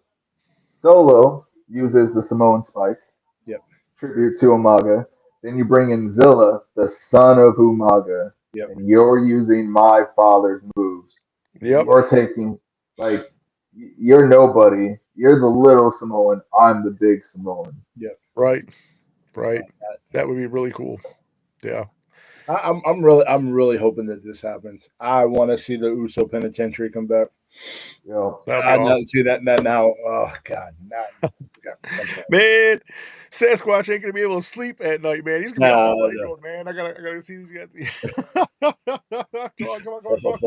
Solo uses the Samoan Spike Yep, tribute to Umaga. Then you bring in Zilla, the son of Umaga, yep. and you're using my father's moves. Yep. You're taking like you're nobody. You're the little Samoan. I'm the big Samoan. Yep. Right. Right. That would be really cool. Yeah. I'm really hoping that this happens. I want to see the Uso Penitentiary come back. You know, That would be Now awesome. see that now. Oh God, not. Okay. Man, Sasquatch ain't gonna be able to sleep at night, man. He's gonna be up all night No. going, man. I gotta see these guys. Come on, come on.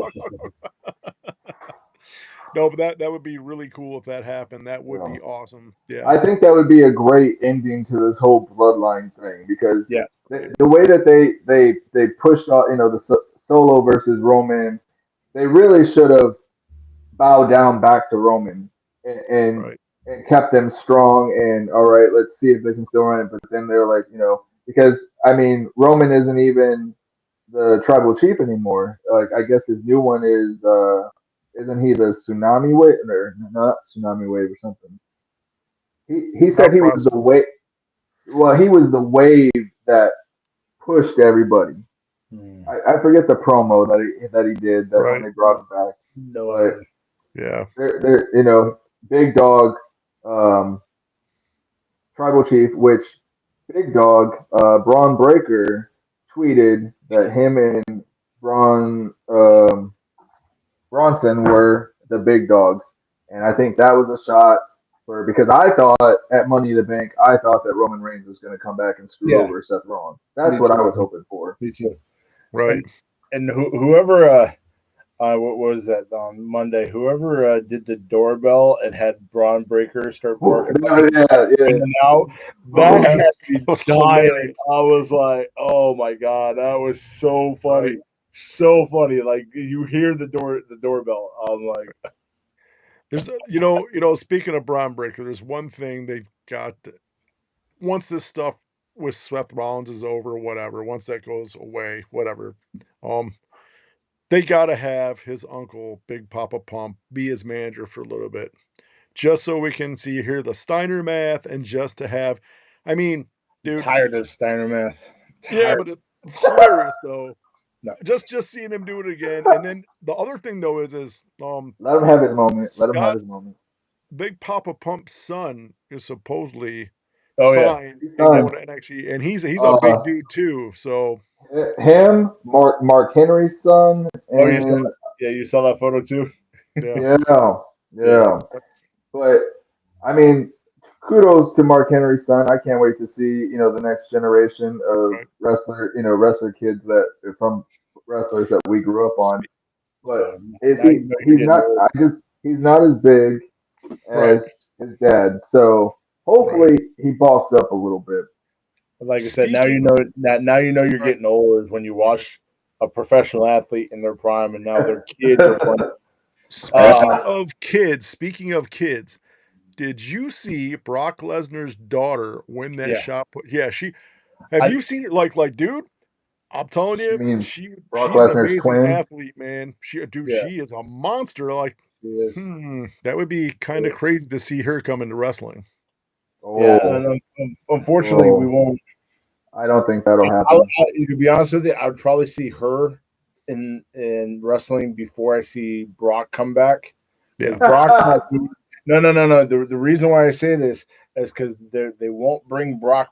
No, but that would be really cool if that happened. That you would be know. awesome. Yeah. I think that would be a great ending to this whole bloodline thing because Yes. the way that they pushed out, the Solo versus Roman, they really should have bowed down back to Roman and, and Right. and kept them strong and all right, let's see if they can still run it. But then they're like, because I mean Roman isn't even the tribal chief anymore. Like I guess his new one is isn't he the tsunami wave or not tsunami wave or something? He Not said he was the possible. wave. Well, he was the wave that pushed everybody. Hmm. I forget the promo that he did that when Right. they brought him back, No but idea. Yeah. they're Big Dog, um, Tribal Chief, which Big Dog, Braun Breaker tweeted that him and Braun Bronson were the big dogs, and I think that was a shot for because I thought at Money in the Bank, I thought that Roman Reigns was going to come back and screw Yeah, over Seth Rollins. That's me what I too. was hoping for. Me too. Right. And whoever what was that on Monday? Whoever did the doorbell and had Braun Breaker start barking like Yeah, in yeah. and out, that Oh, had That me was dying. hilarious. I was like, oh my God, that was so funny. Right. So funny. Like you hear the doorbell. I'm like, There's speaking of Braun Breaker, there's one thing they've got once this stuff with Seth Rollins is over, whatever, once that goes away, whatever, um, they gotta have his uncle, Big Papa Pump, be his manager for a little bit. Just so we can hear the Steiner math and just to have I mean, I'm dude, tired of Steiner, man. yeah, Tired. but it's hilarious though. No. Just seeing him do it again. And then the other thing though is let him have his moment. Let him have his Scott's moment. Big Papa Pump's son is supposedly Oh yeah. signed His and son, going to NXT, and he's a big uh, dude too. So him, Mark Henry's son, Oh, you saw and yeah, you saw that photo too. yeah, yeah, Yeah. yeah. But I mean, kudos to Mark Henry's son. I can't wait to see the next generation of right. wrestler kids that from wrestlers that we grew up on. Spe- But Yeah. is Now you know you're he's getting not? old. He's not as big right, as his dad. So right. hopefully he bulks up a little bit. Like I said, now you Speaking know now you know you're right, getting old is when you watch a professional athlete in their prime and now their kids are playing. speaking Uh, of kids, Did you see Brock Lesnar's daughter win that Yeah. shot put? Yeah, have I- you seen it? Dude, I'm telling You you, mean Brock she's an Lesnar's amazing twin? athlete, man. Yeah. She is a monster. It is. That would be kind of crazy to see her come into wrestling. Yeah, Oh, and unfortunately, we oh, won't. I don't think that'll happen. To be honest with you, I would probably see her in wrestling before I see Brock come back. Yeah. Because Brock's not. No. The reason why I say this is because they won't bring Brock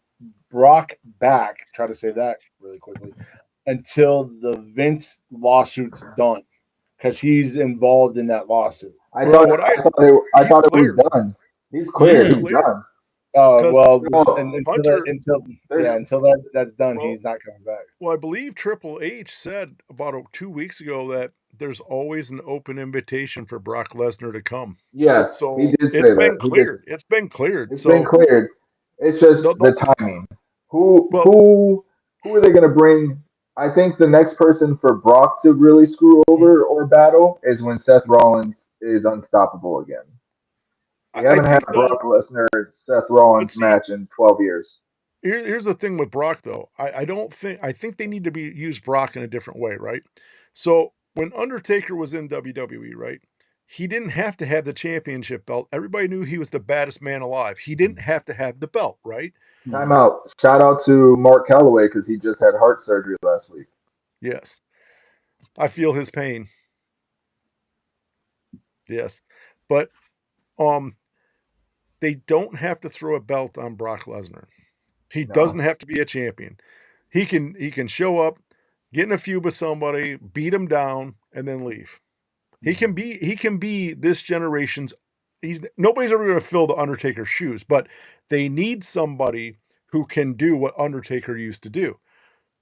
back. Try to say that really quickly until the Vince lawsuit's done, because he's involved in that lawsuit. Well, what I I he's thought it was cleared. done. He's He's cleared. He's cleared done. because Well, Well, Hunter. until that's done, Well, he's not coming back. Well, I believe Triple H said about 2 weeks ago that there's always an open invitation for Brock Lesnar to come. yes, he So did say it's that. been He did. cleared. It's been cleared. It's been So cleared. It's just the the timing. Who well, who who are they going to bring? I think the next person for Brock to really screw over or battle is when Seth Rollins is unstoppable again. We I haven't had think a though. Brock Lesnar Seth But Rollins see, match in 12 years. here's the thing with Brock though. I don't think I think they need to use Brock in a different way, right? So when Undertaker was in WWE, right? He didn't have to have the championship belt. Everybody knew he was the baddest man alive. He didn't have to have the belt, right? Time out. Shout out to Mark Calloway because he just had heart surgery last week. Yes. I feel his pain. Yes. But um they don't have to throw a belt on Brock Lesnar. He doesn't No. have to be a champion. He can show up, get in a feud with somebody, beat him down, and then leave. He can be this generation's. He's nobody's ever going to fill the Undertaker's shoes, but they need somebody who can do what Undertaker used to do.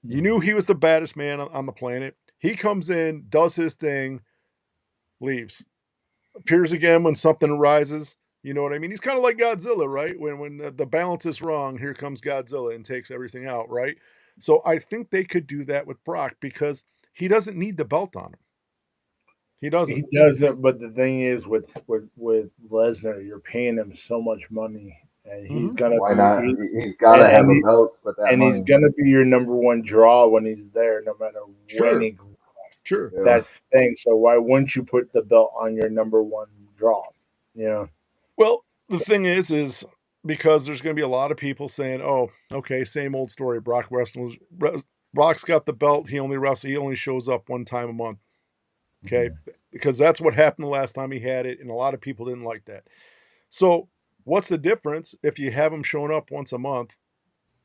You knew he was the baddest man on the planet. He comes in, does his thing, leaves, appears again when something arises. You know what I mean? He's kind of like Godzilla, right? When the balance is wrong, here comes Godzilla and takes everything out, right? So I think they could do that with Brock because he doesn't need the belt on him. He He doesn't. doesn't, but the thing is, with Lesnar, you're paying him so much money, and he's Mhm. gonna Why be not? He's got to have a belt with that he's money. gonna be your number one draw when he's there, no matter when Sure, he. sure. Yeah. That's the thing. So why wouldn't you put the belt on your number one draw? You know. Well, the thing is because there's going to be a lot of people saying, "Oh, okay, same old story. Brock's got the belt. He only wrestles. He only shows up one time a month." Okay, because that's what happened the last time he had it, and a lot of people didn't like that. So, what's the difference if you have him showing up once a month,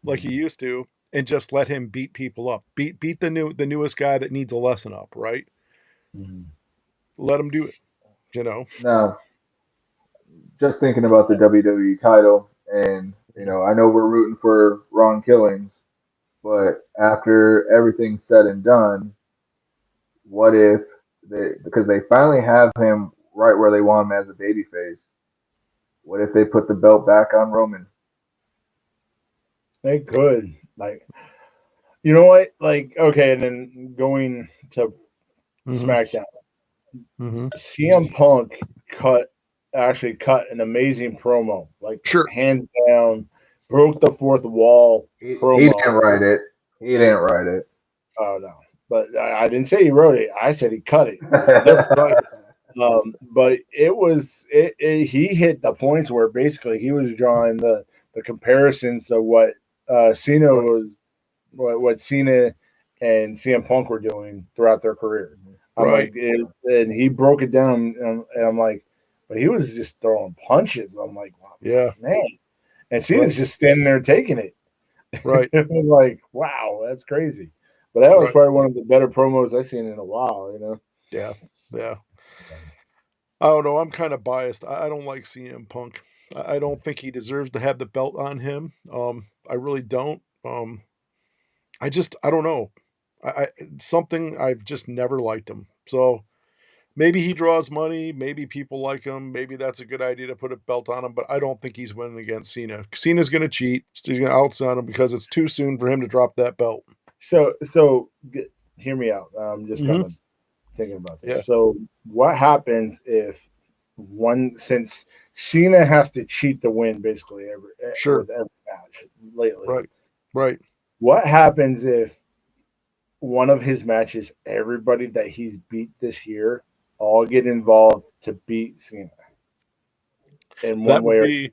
like he used to, and just let him beat people up, beat the newest guy that needs a lesson up, right? Let him do it. You know. Now, just thinking about the WWE title, and I know we're rooting for Ron Killings, but after everything's said and done, what if because they finally have him right where they want him as a babyface? What if they put the belt back on Roman? They could, like, you know what, like, okay, and then going to Mm-hmm. SmackDown, Mm-hmm. CM Punk actually cut an amazing promo, like Sure. hands down, broke the fourth wall He promo. didn't write it. He didn't write it. Oh no, but I didn't say he wrote it. I said he cut it. Right. But he hit the points where basically he was drawing the comparisons to what Cena was, what Cena and CM Punk were doing throughout their career. I'm Right. like, and he broke it down, and I'm like, but he was just throwing punches. I'm like, wow, Yeah. man, and Cena's just standing there taking it. Right. I'm like, wow, that's crazy. But that was Right. probably one of the better promos I've seen in a while. Yeah. Yeah. I don't know. I'm kind of biased. I don't like CM Punk. I don't think he deserves to have the belt on him. I really don't. I don't know. It's something I've just never liked him. So maybe he draws money. Maybe people like him. Maybe that's a good idea to put a belt on him. But I don't think he's winning against Cena. Cena's going to cheat. He's going to outside him because it's too soon for him to drop that belt. So hear me out. I'm just kind Mm-hmm. of thinking about this. Yeah. So what happens if since Cena has to cheat to win basically Sure. with every match lately. Right. Right. What happens if one of his matches, everybody that he's beat this year, all get involved to beat Cena in one That way would or be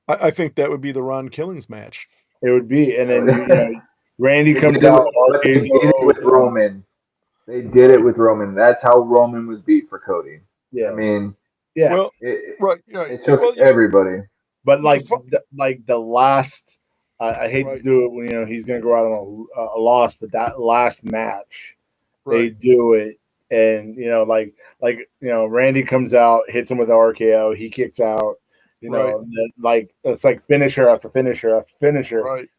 I think that would be the Ron Killings match. it would be, and then Randy They comes did in it, with but they did it RKO. with Roman. They did it Right. with Roman. That's how Roman was beat for Cody. I Yeah, mean, yeah, Well, it right. Right. it took Well, everybody. but the fu- like the last, I hate to right. do it when he's going to go out on a loss, but that last match they Right. do it, and Randy comes out, hits him with the RKO, he kicks out, Right. and then, like it's like finisher after finisher after finisher. Right.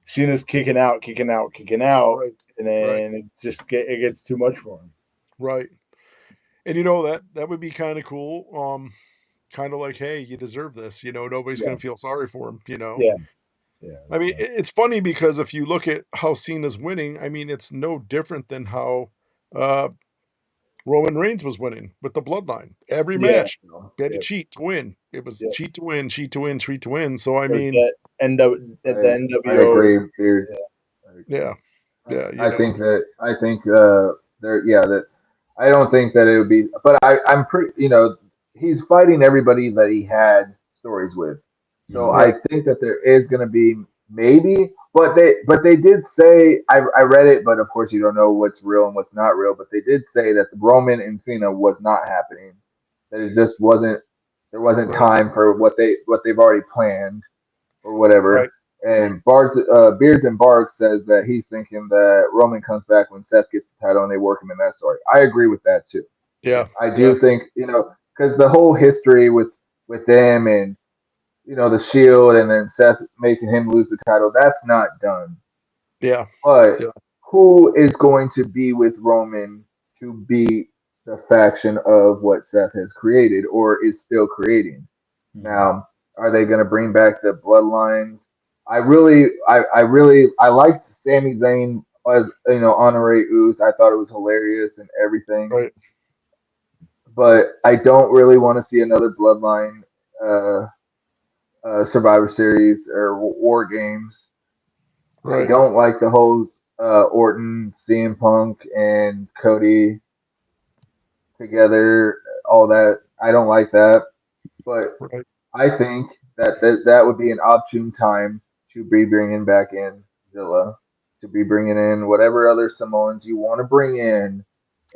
Cena's kicking out, kicking out, kicking out, Right. and Right. then it gets too much for him. Right. And that would be kind of cool. Kind of like, hey, you deserve this. Nobody's Yeah, going to feel sorry for him. yeah, yeah. I mean, So, it's funny because if you look at how Cena's winning, I mean, it's no different than how uh, Roman Reigns was winning with the bloodline. Every yeah, match, So, you had to yeah, cheat to win. It was yeah. cheat to win, cheat to win, cheat to win. So, I Or mean, get at the I NWO. agree, Beard. Yeah, I agree. yeah, yeah, I think there yeah that I don't think that it would be, but I'm pretty he's fighting everybody that he had stories with, so mhm. I right, think that there is going to be maybe, but they did say I read it, but of course you don't know what's real and what's not real, but they did say that the Roman and Cena was not happening, that it just wasn't there wasn't right, time for what they've already planned or whatever. right. And Beards and Barks says that he's thinking that Roman comes back when Seth gets the title and they work him in that story. I agree with that too. Yeah, I yeah, do think because the whole history with them and the Shield and then Seth making him lose the title, that's not done. yeah, But yeah, who is going to be with Roman to beat the faction of what Seth has created or is still creating? Mhm. Now, are they going to bring back the bloodlines? I liked Sami Zayn as Honoré Ooze. I thought it was hilarious and everything, right, but I don't really want to see another bloodline uh, Survivor Series or War Games. I right, don't like the whole Orton, CM Punk, and Cody together. All that I don't like that, but right, I think that would be an opportune time to be bringing back in Zilla, to be bringing in whatever other Samoans you want to bring in,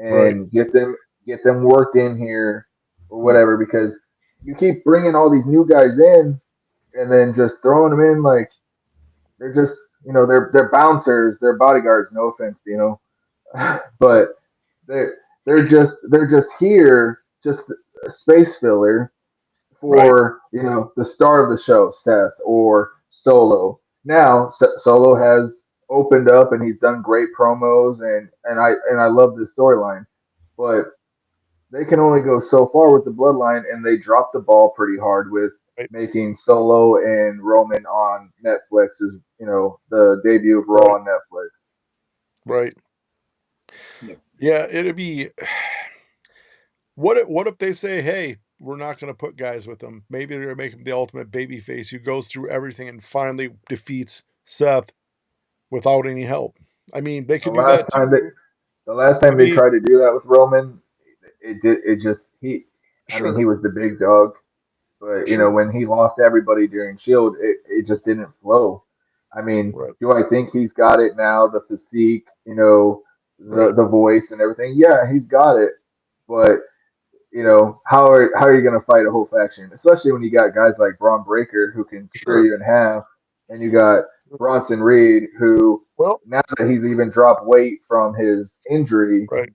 right, and get them worked in here or Yeah, whatever. Because you keep bringing all these new guys in and then just throwing them in like they're just they're bouncers, they're bodyguards. No offense, but they're they're just here just a space filler right, for the star of the show, Seth or Solo. Now Solo has opened up and he's done great promos and I love this storyline, but they can only go so far with the bloodline and they dropped the ball pretty hard with right, making Solo and Roman on Netflix as the debut of Raw right, on Netflix. right. yeah, Yeah, it'd be. What if they say, "Hey, we're not gonna put guys with them. Maybe they're gonna make him the ultimate babyface who goes through everything and finally defeats Seth without any help." I mean, they The could do last that time they too. the last I time they mean, tried to do that with Roman, it just I mean he sure, was the big dog. But sure, when he lost everybody during Shield, it just didn't flow. I mean, right, do I think he's got it now? The physique, right, the voice and everything. Yeah, he's got it. But how are you going to fight a whole faction, especially when you got guys like Braun Breaker who can spear sure. you in half, and you got Bronson Reed who Well, now that he's even dropped weight from his injury, right.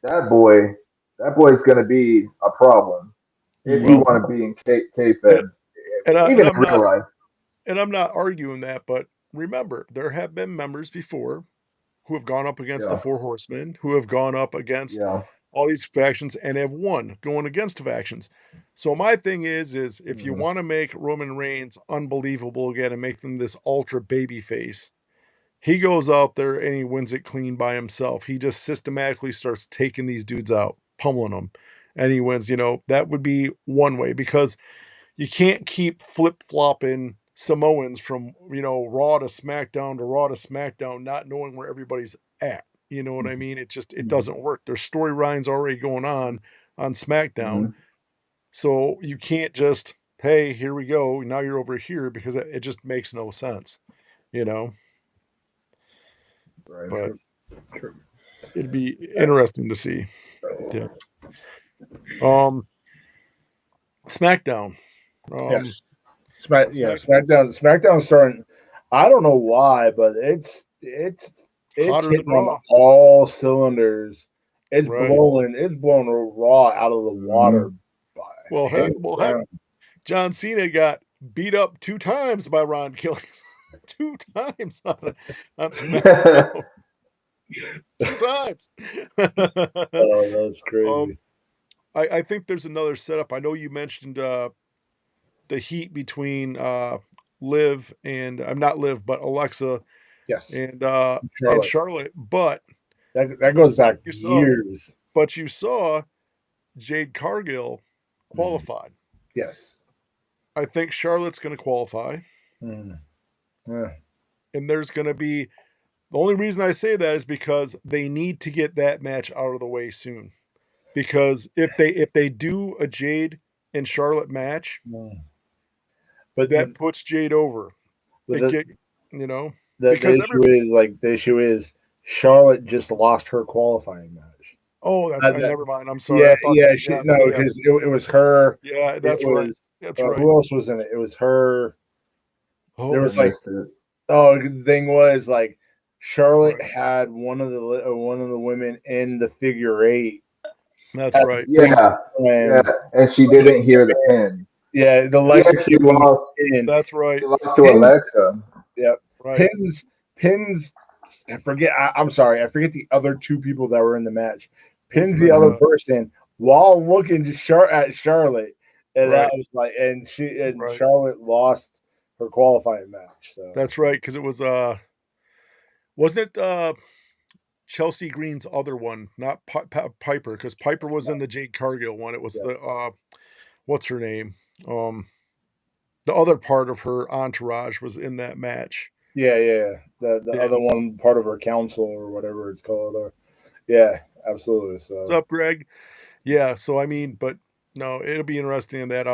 that boy, that boy's going to be a problem if you mhm. Well, want to be in and kayfabe, and I and even I'm in real not life. and I'm not arguing that, but remember, there have been members before who have gone up against the Yeah, 4 horsemen, who have gone up against yeah. all these factions and have won going against factions. So my thing is if you Mhm. wanna make Roman Reigns unbelievable again and make them this ultra baby face, he goes out there and he wins it clean by himself. He just systematically starts taking these dudes out, pummeling them. and he wins, that would be one way because you can't keep flip-flopping Samoans from, Raw to SmackDown to Raw to SmackDown, not knowing where everybody's at. You know what I mean? It Mhm. doesn't work. There's storylines already going on SmackDown. Mhm. So you can't just, hey, here we go. Now you're over here because it just makes no sense, you know. Right. But True. it'd be interesting to see. Yeah. Um, SmackDown. Um, Yes. Smack SmackDown starting. I don't know why, but it's hotter than hitting on Raw, all cylinders. right? It's blowing Raw out of the water. Mhm. Hands Well, heck, down. John Cena got beat up 2 times by Ron Killings. 2 times on SmackDown. 2 times. Oh, that's Um, crazy. I think there's another setup. I know you mentioned, the heat between, Liv and I'm not Liv, but Alexa Yes, and Charlotte. Charlotte, but That you goes s back you saw years. you saw Jade Cargill Mhm. qualified. Yes. I think Charlotte's gonna qualify, Mhm. Yeah. and there's gonna be the only reason I say that is because they need to get that match out of the way soon. Because if they do a Jade and Charlotte match, Mm. But that puts Jade over. It the, get you know, the because issue is Charlotte just lost her qualifying match. oh, that's I That never mind. I'm sorry. Yeah, I thought yeah, yeah, no, yeah, because it was her. yeah, It that's right. was That's right. who else was in it? It was her. Oh, There I was like, missed it. oh, the thing was like Charlotte right. had one of the women in the figure eight That's at the right. same Yeah, yeah, time. and she didn't hear the pin. Yeah, the Yeah, Lex she lost. in That's right. She lost to pins. Alexa. Yeah, Right. pins. I forget. I'm sorry. I forget the other two people that were in the match. Pins the other Mhm. person while looking at Charlotte, and that Right. was like, and Right. Charlotte lost her qualifying match. So That's right. Because it was wasn't it Chelsea Green's other one, not Piper, because Piper was in the Jade Cargill one. It was yeah, the what's her name? Um the other part of her entourage was in that match. yeah. The Yeah. other one, part of her council or whatever it's called. Yeah, absolutely. What's So, up, Greg? Yeah, so I mean, but no, it'll be interesting in that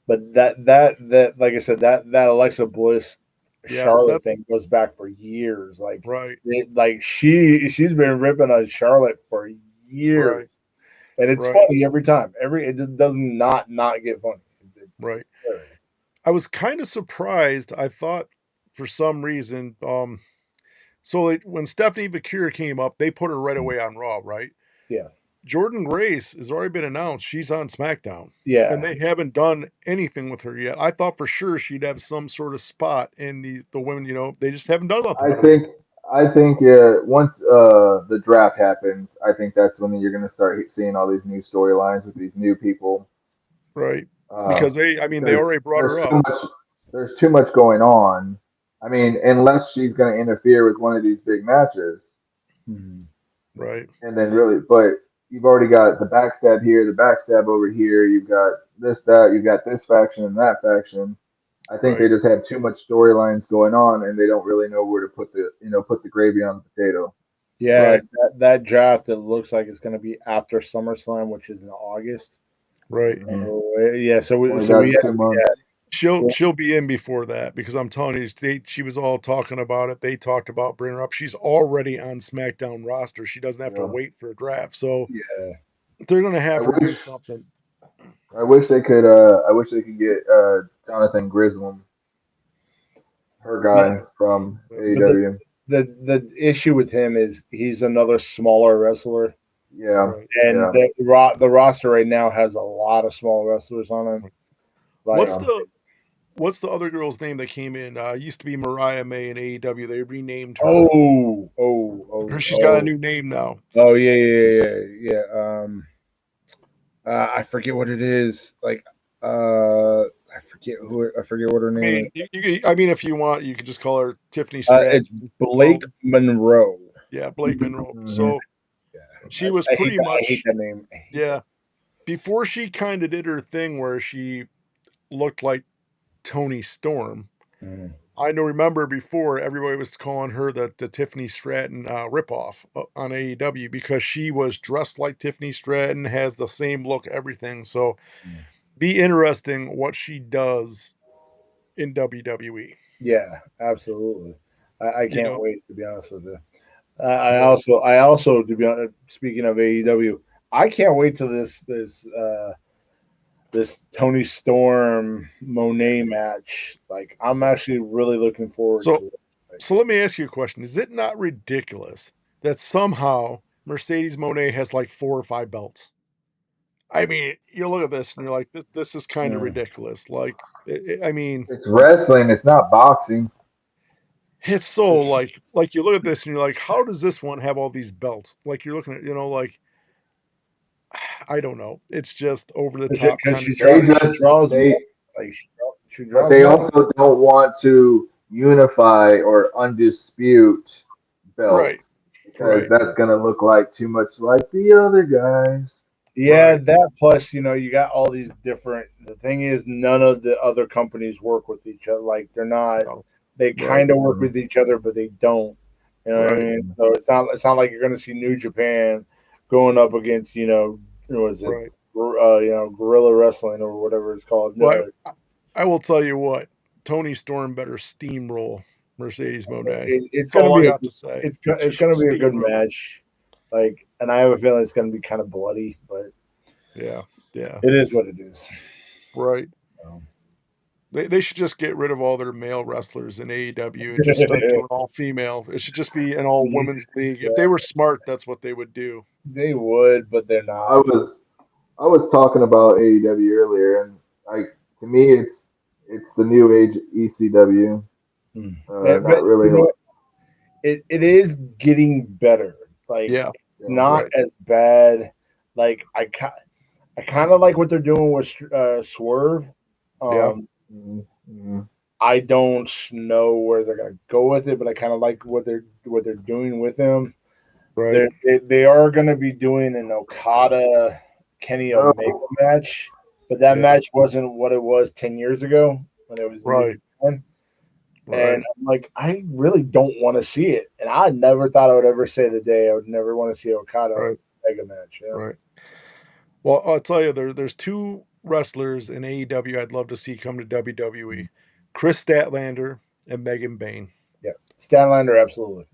but that like I said, that Alexa Bliss yeah, Charlotte that thing goes back for years. right, She's been ripping on Charlotte for years, right, and it's right, funny every time. It just does not get funny. right. It's hilarious. I was kind of surprised. I thought for some reason, so when Stephanie Vakira came up, they put her right away on Raw, right? Yeah, Jordan Grace has already been announced. She's on SmackDown, and yeah, they haven't done anything with her yet. I thought for sure she'd have some sort of spot in the women. They just haven't done nothing I with her yet, think I think once the draft happens, I think that's when you're going to start seeing all these new storylines with these new people. right? Uh, Because I mean, they because already brought her up, there's too much going on. I mean, unless she's going to interfere with one of these big matches, Mhm. right? and then really, but you've already got the backstab here, the backstab over here. You've got this, that. You've got this faction and that faction. I think they Right, just have too much storylines going on, and they don't really know where to put the gravy on the potato. Yeah. right, That draft, it looks like it's going to be after SummerSlam, which is in August. right. Hmm. Yeah, Only got 2 months. She'll be in before that because I'm telling you, she was all talking about it. They talked about bringing her up. She's already on SmackDown roster. She doesn't have to Yeah. wait for a draft. So yeah. they're gonna I have her do wish something. I wish they could. I wish they could get Jonathan Grislam, her Yeah, guy from but AEW. the issue with him is he's another smaller wrestler, Yeah, Right. and yeah, the roster right now has a lot of small wrestlers on it. Like, What's yeah. the other girl's name that came in? Used to be Mariah May in AEW. They renamed her. She's got a oh, new name now. oh, yeah. I forget what it is. I forget what her I name is. mean, I mean, if you want, you could just call her Tiffany Stratton. It's Blake Monroe. Yeah, Blake Monroe. Hmm. So she was I hate pretty that. I hate much that name. I hate yeah. that. before she kind of did her thing where she looked like Tony Storm. Mm. I know. Remember before everybody was calling her the Tiffany Stratton ripoff on AEW because she was dressed like Tiffany Stratton, has the same look, everything. So Mm. be interesting what she does in WWE. Yeah, absolutely. I You can't know, wait to be honest with you. I right? also, to be honest, speaking of AEW, I can't wait till this Tony Storm Monet match. Like, I'm actually really looking forward So to it. Like, so let me ask you a question: is it not ridiculous that somehow Mercedes Monet has like 4 or 5 belts? I mean, you look at this and you're like, this is kind of mm. ridiculous. Like, I mean, It's wrestling. It's not boxing. it's so like you look at this and you're like, how does this one have all these belts? Like you're looking at, like I don't know. It's just over the top Because kind of They stuff. she just draws they, money. Like she but draws they money. also don't want to unify or undispute Right. belts because Right. that's gonna look like too much like the other guys. Yeah, Right. that plus, you got all these different. The thing is, none of the other companies work with each other. Like, they're not. No. They Right. kind of work Mhm. with each other, but they don't. You know what I Right. mean? So it's not like you're going to see New Japan going up against what is it? Right. Guerrilla wrestling or whatever it's called. Well, No, I will tell you what, Tony Storm better steamroll Mercedes Monet. it's That's going to all I be got to say. She it's should going to be a good steamroll. match. Like, and I have a feeling it's going to be kind of bloody, but Yeah. Yeah. it is what it is. Right. Um, They should just get rid of all their male wrestlers in AEW and just start doing all female. It should just be an all women's league. If they were smart, that's what they would do. They would, but they're I not. was I was talking about AEW earlier, and like to me, it's the new age ECW. Hmm. Yeah, Not but really. it is getting better. Like, Yeah. it's not Right. as bad. Like, I kind of like what they're doing with Swerve. Yeah. Um, Mhm. I don't know where they're gonna go with it, but I kind of like what they're doing with him. Right. They are gonna be doing an Okada Kenny Omega Oh, match, but that Yeah. match wasn't what it was 10 years ago when it was New Right. Japan. And Right. I'm like, I really don't want to see it. And I never thought I would ever say the day I would never want to see Okada Right. mega match. Yeah. Right. Well, I'll tell you, there's 2 wrestlers in AEW I'd love to see come to WWE. Chris Statlander and Megan Bayne. Yeah. Stanlander, absolutely.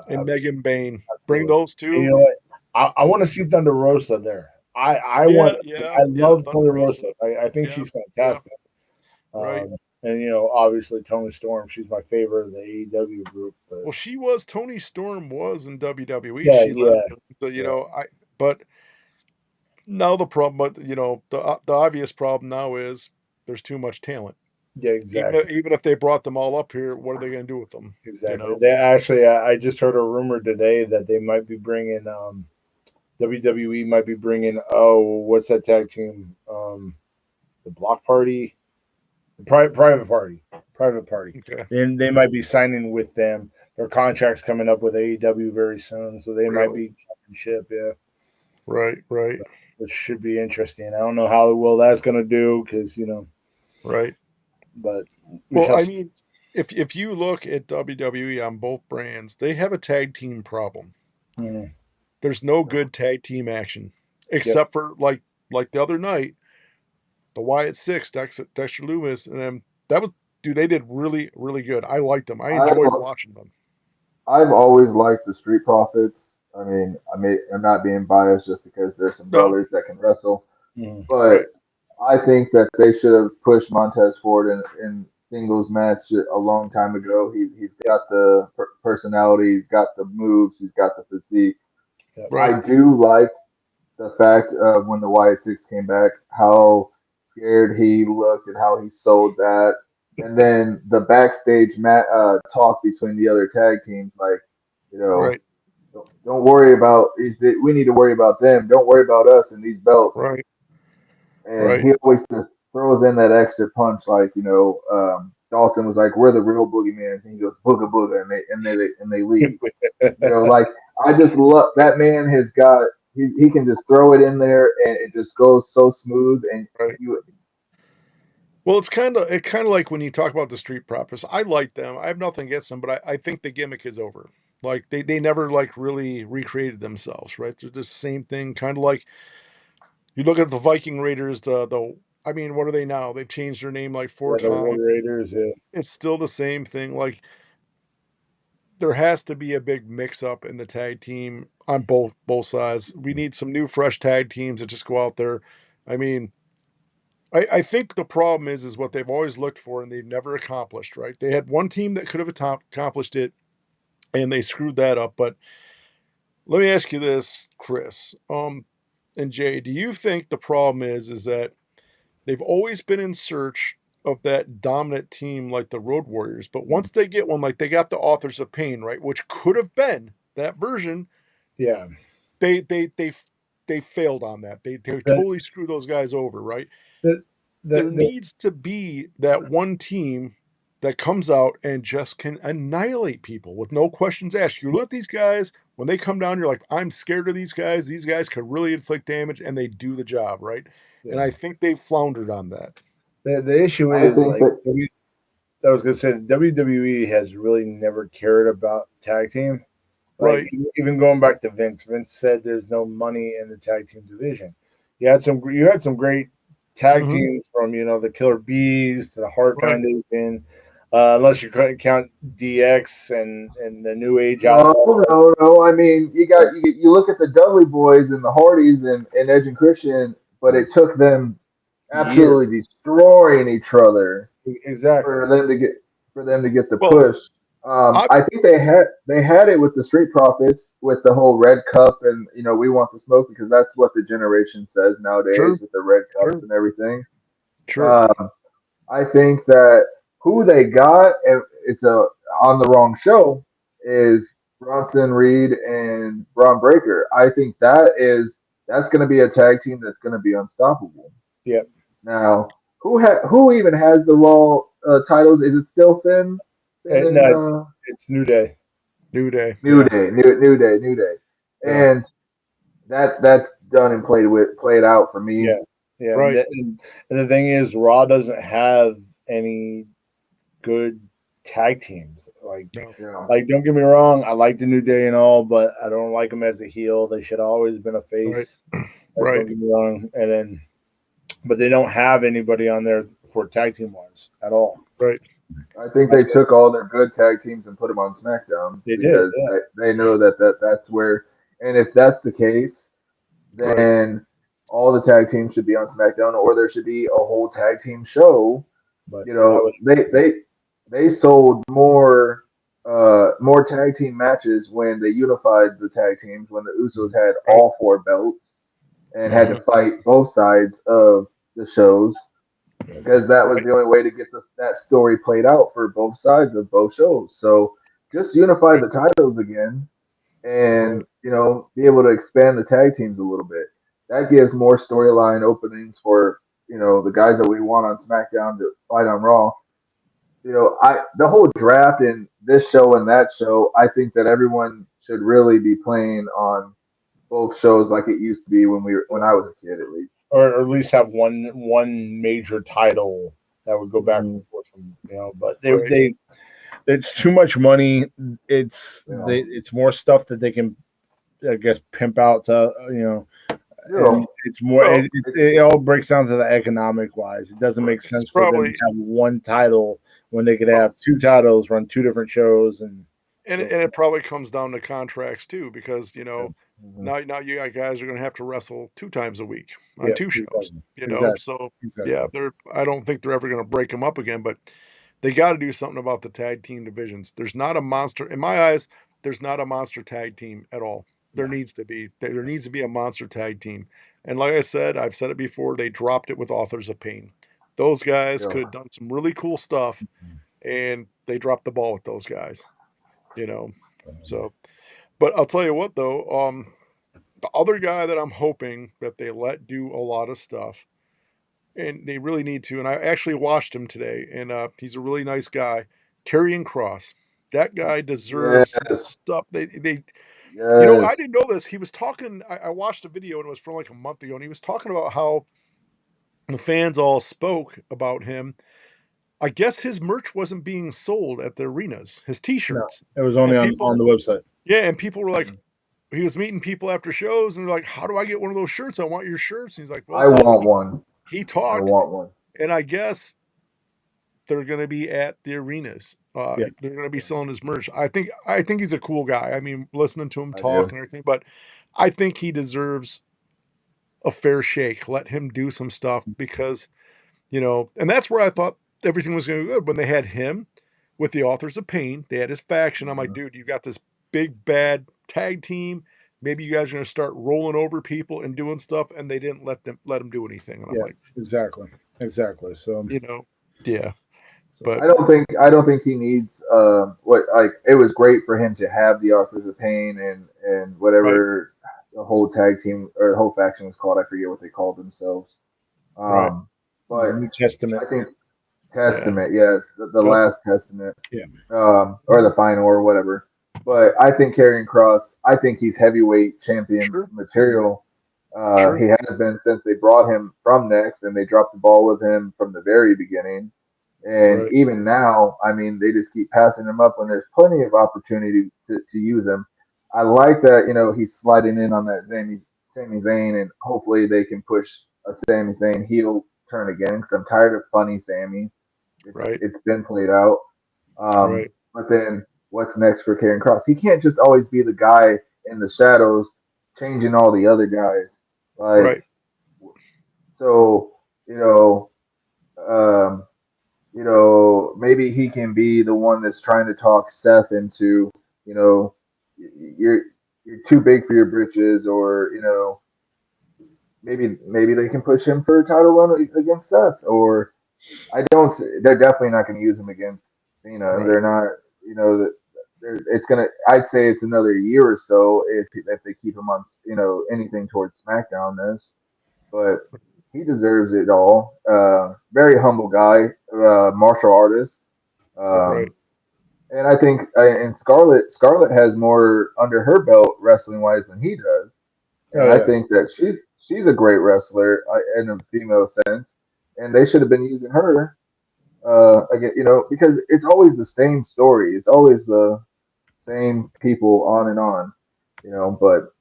And Megan Bayne. Bring Absolutely. those And you 2. know what? I want to see Thunder Rosa there. Yeah, I yeah, yeah. love Thunder Thunder Rosa. Rosa. I think Yeah, she's yeah. fantastic. Right. And obviously Tony Storm, she's my favorite of the AEW group. But Well, Tony Storm was in WWE. yeah, She left, yeah, but yeah, but now the problem, but the obvious problem now is there's too much talent. yeah, exactly. Even if they brought them all up here, what are they going to do with them? You Exactly. know? They actually, I just heard a rumor today that they might be bringing WWE might be bringing, what's that tag team? The Block Party, Private Party, Okay. and they might be signing with them. Their contract's coming up with AEW very soon, so they might Really? be jumping ship. Yeah, Right. Right. which should be interesting. I don't know how well that's going to do because Right. but we Well, shall I see. mean, if you look at WWE on both brands, they have a tag team problem. Mhm. There's no good tag team action Yep. except for like the other night, the Wyatt Six, Dexter Loomis, and that was dude. They did really really good. I liked them. I I've enjoyed watching them. I've always liked the Street Profits. I mean, I'm not being biased just because there's some No, brothers that can wrestle, Mhm. but right, I think that they should have pushed Montez Ford in singles match a long time ago. He's got the personality, he's got the moves, he's got the physique. Yep. I right, do like the fact of when the Wyatt Six came back, how scared he looked and how he sold that. And then the backstage talk between the other tag teams, like, you know, right, don't worry about, we need to worry about them. Don't worry about us and these belts. right, And right, he always just throws in that extra punch, like, Dawson was like, "We're the real boogeyman," and he goes, "Booga booga," and they leave. Like I just love that man. he can just throw it in there and it just goes so smooth. And Right. you, Well, it kind of like when you talk about the Street Profits. I like them. I have nothing against them, but I think the gimmick is over. Like they never like really recreated themselves, right? They're the same thing, kind of like you look at the Viking Raiders. The I mean, what are they now? They've changed their name like four Yeah, the War times. Raiders. Yeah, It's still the same thing. Like there has to be a big mix up in the tag team on both sides. We need some new fresh tag teams that just go out there. I mean, I think the problem is what they've always looked for and they've never accomplished, right? They had one team that could have accomplished it and they screwed that up. But let me ask you this, Chris, and Jay, do you think the problem is that they've always been in search of that dominant team like the Road Warriors, but once they get one, like they got the Authors of Pain, right, which could have been that version, yeah. they they they they failed on that. They The totally screwed those guys over, right? the There the needs to be that one team that comes out and just can annihilate people with no questions asked. You look at these guys, when they come down, you're like, I'm scared of these guys. These guys could really inflict damage, and they do the job, right? And yeah. I think they've floundered on that. The issue I is think like that I was gonna say the WWE has really never cared about tag team. Like Right. even going back to Vince, Vince said there's no money in the tag team division. You had some great tag Mhm. teams from the Killer Bees to the Heart Right. Foundation, unless you count DX and the New Age no, Outlaw. no, no. I mean, you look at the Dudley Boys and the Hardys and Edge and Christian, but it took them Years. absolutely destroying each other Exactly. for them to get the Well, push. I I think they had it with the Street Profits with the whole red cup and we want the smoke because that's what the generation says nowadays sure, with the red cups sure, and everything. sure. Um, I think that who they got, and it's a on the wrong show, is Bronson Reed and Braun Breaker. I think that's going to be a tag team that's going to be unstoppable. Yeah. Now, who even has the Raw titles? Is it still Finn? Finn And, and no, it's New Day. New Day. New Yeah. Day, New Day, Yeah. and that's done and played out for me. Yeah. Yeah. Right. And the thing is, Raw doesn't have any good tag teams. No. You know, Don't get me wrong, I like the New Day and all, but I don't like them as a heel. They should have always been a Right. face. Right. Don't get me wrong. And then, but they don't have anybody on there for tag team wise at all. Right. I think That's they what took all their good tag teams and put them on SmackDown they did. because they know that's where. And if that's the case, Right. then all the tag teams should be on SmackDown, or there should be a whole tag team show. But You I know, was, they sold more tag team matches when they unified the tag teams when the Usos had Right. all four belts and had to Mhm. fight both sides of the shows because that was Right. the only way to get that story played out for both sides of both shows. So just unify Right. the titles again Right. and be able to expand the tag teams a little bit. That gives more storyline openings for the guys that we want on SmackDown to fight on Raw. I the whole draft in this show and that show. I think that everyone should really be playing on both shows like it used to be when I was a kid, at least. or at least have one major title that would go back and Mhm. forth from But Right. they it's too much money. Yeah. It's more stuff that they can I guess pimp out to and it's more Well, it all breaks down to the economic wise. It doesn't make it's sense for them to probably have one title when they could well, have two titles, run two different shows, and go and from it probably comes down to contracts too, because there. Mhm. now you got guys are going to have to wrestle 2 times a week on Yeah, 2 shows. exactly, exactly, So yeah, exactly. they're I don't think they're ever going to break them up again, but they got to do something about the tag team divisions. There's not a monster in my eyes. There's not a monster tag team at all. There No, needs to be. There needs to be a monster tag team. And like I said, I've said it before. They dropped it with Authors of Pain. Those guys Yeah. could have done some really cool stuff, and they dropped the ball with those guys. You know, so. But I'll tell you what, though. The other guy that I'm hoping that they let do a lot of stuff, and they really need to. And I actually watched him today, and he's a really nice guy. Karrion Cross. That guy deserves some Yes. stuff. They You know, I Yes. didn't know this. He was talking. I watched a video and it was from like a month ago, and he was talking about how the fans all spoke about him. I guess his merch wasn't being sold at the arenas, his No, T-shirts, it was only and on people, the website. yeah, and people were like, Mhm. he was meeting people after shows, and they're like, "How do I get one of those shirts? I want your shirts." And he's like, "Well, I so want one. he I talked, want one. and I guess they're going to be at the arenas. Yeah, They're going to be Yeah, selling his merch. I think he's a cool guy. I mean, listening to him I talk do. and everything, but I think he deserves a fair shake. Let him do some stuff because, and that's where I thought everything was going to be good when they had him with the Authors of Pain. They had his faction. I'm like, Mhm. dude, you got this big bad tag team. Maybe you guys are going to start rolling over people and doing stuff, and they didn't let him do anything. And I'm yeah, like, exactly. So, you know, yeah, So but I don't think he needs what like it was great for him to have the Authors of Pain and right, whatever the whole tag team or the whole faction was called. I forget what they called themselves. right, Um, but New Testament. I think yeah, Testament, yes, the yep, last Testament, Yeah, or the final or whatever. But I think Karrion Cross, I think he's heavyweight champion sure, material. sure, He has been since they brought him from Next, and they dropped the ball with him from the very beginning. And right, even now, I mean, they just keep passing him up when there's plenty of opportunity to use him. I like that, he's sliding in on that Sami Zayn, and hopefully they can push a Sami Zayn heel turn again because I'm tired of funny Sami. right, It's been played out. right, But then what's next for Karrion Cross? He can't just always be the guy in the shadows changing all the other guys. Like, right, so, you know, um, maybe he can be the one that's trying to talk Seth into, you know, you're you're too big for your britches, or maybe they can push him for a title run against Seth, or I don't. They're definitely not going to use him against Cena. right, They're not. It's gonna. I'd say it's another year or so if they keep him on. Anything towards SmackDown. This, but he deserves it all. Very humble guy, martial artist. right, Um, and I think and Scarlett has more under her belt wrestling wise than he does, and oh I yeah, think that she's a great wrestler in a female sense, and they should have been using her again, because it's always the same story. It's always the same people on and on, but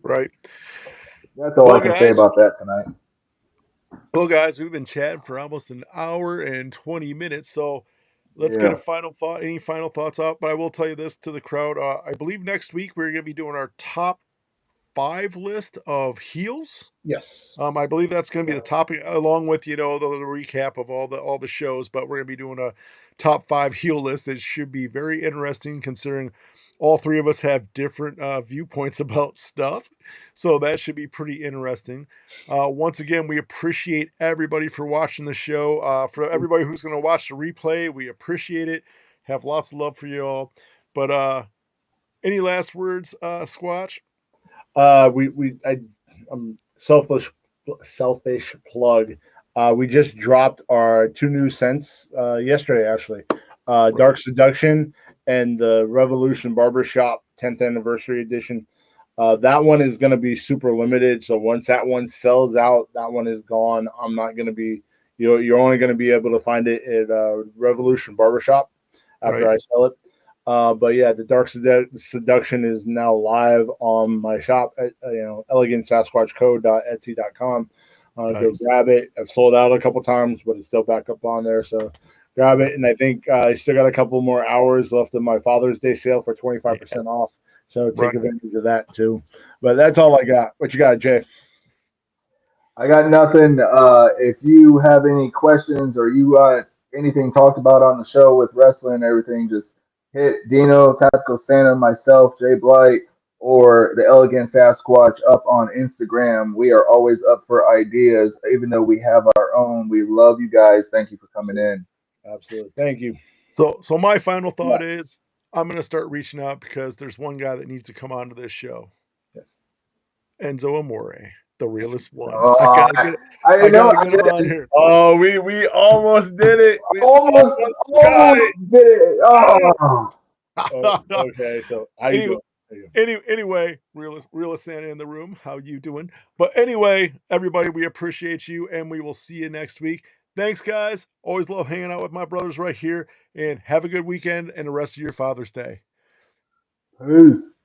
right. that's all I Well, can say guys, about that tonight. we've been chatting for almost an hour and 20 minutes, so let's get a Yeah. final thought. Any final thoughts out? But I will tell you this to the crowd. I believe next week we're going to be doing our top 5 list of heels. yes, I believe that's going to be Yeah. the topic, along with the recap of all the shows. But we're going to be doing a top 5 heel list. It should be very interesting, considering all three of us have different viewpoints about stuff. So that should be pretty interesting. Once again, we appreciate everybody for watching the show. For everybody who's going to watch the replay, we appreciate it. Have lots of love for you all. But any last words, Squatch? I'm selfish plug. We just dropped our two new scents yesterday, actually. Right, Dark Seduction and the Revolution Barbershop 10th anniversary edition. That one is going to be super limited. So once that one sells out, that one is gone. I'm not going to be, you're only going to be able to find it at Revolution Barbershop after right, I sell it. But yeah, the Seduction is now live on my shop at elegantsasquatchco.etsy.com. Go nice. grab it. I've sold out a couple times, but it's still back up on there. So grab Yep. it. And I think I still got a couple more hours left of my Father's Day sale for Yeah. 25% off. So take Right. advantage of that too. But that's all I got. What you got, Jay? I got nothing. If you have any questions or you got anything talked about on the show with wrestling and everything, just hit Dino, Tactical Santa, myself, Jay Blight, or the Elegant Sasquatch up on Instagram. We are always up for ideas, even though we have our own. We love you guys. Thank you for coming Absolutely. in. Absolutely. Thank you. So my final Yeah. thought is I'm going to start reaching out because there's one guy that needs to come onto this show. Yes. Enzo Amore, the realest one. I Oh, gotta get I I know. gotta get him on here. Oh, we almost did it. We Almost, almost got almost it. did it. Oh, Oh. Oh, okay. So how you Anyway, doing? How you doing? anyway, realist Santa in the room. How you doing? But anyway, everybody, we appreciate you, and we will see you next week. Thanks, guys. Always love hanging out with my brothers right here, and have a good weekend and the rest of your Father's Day. Peace.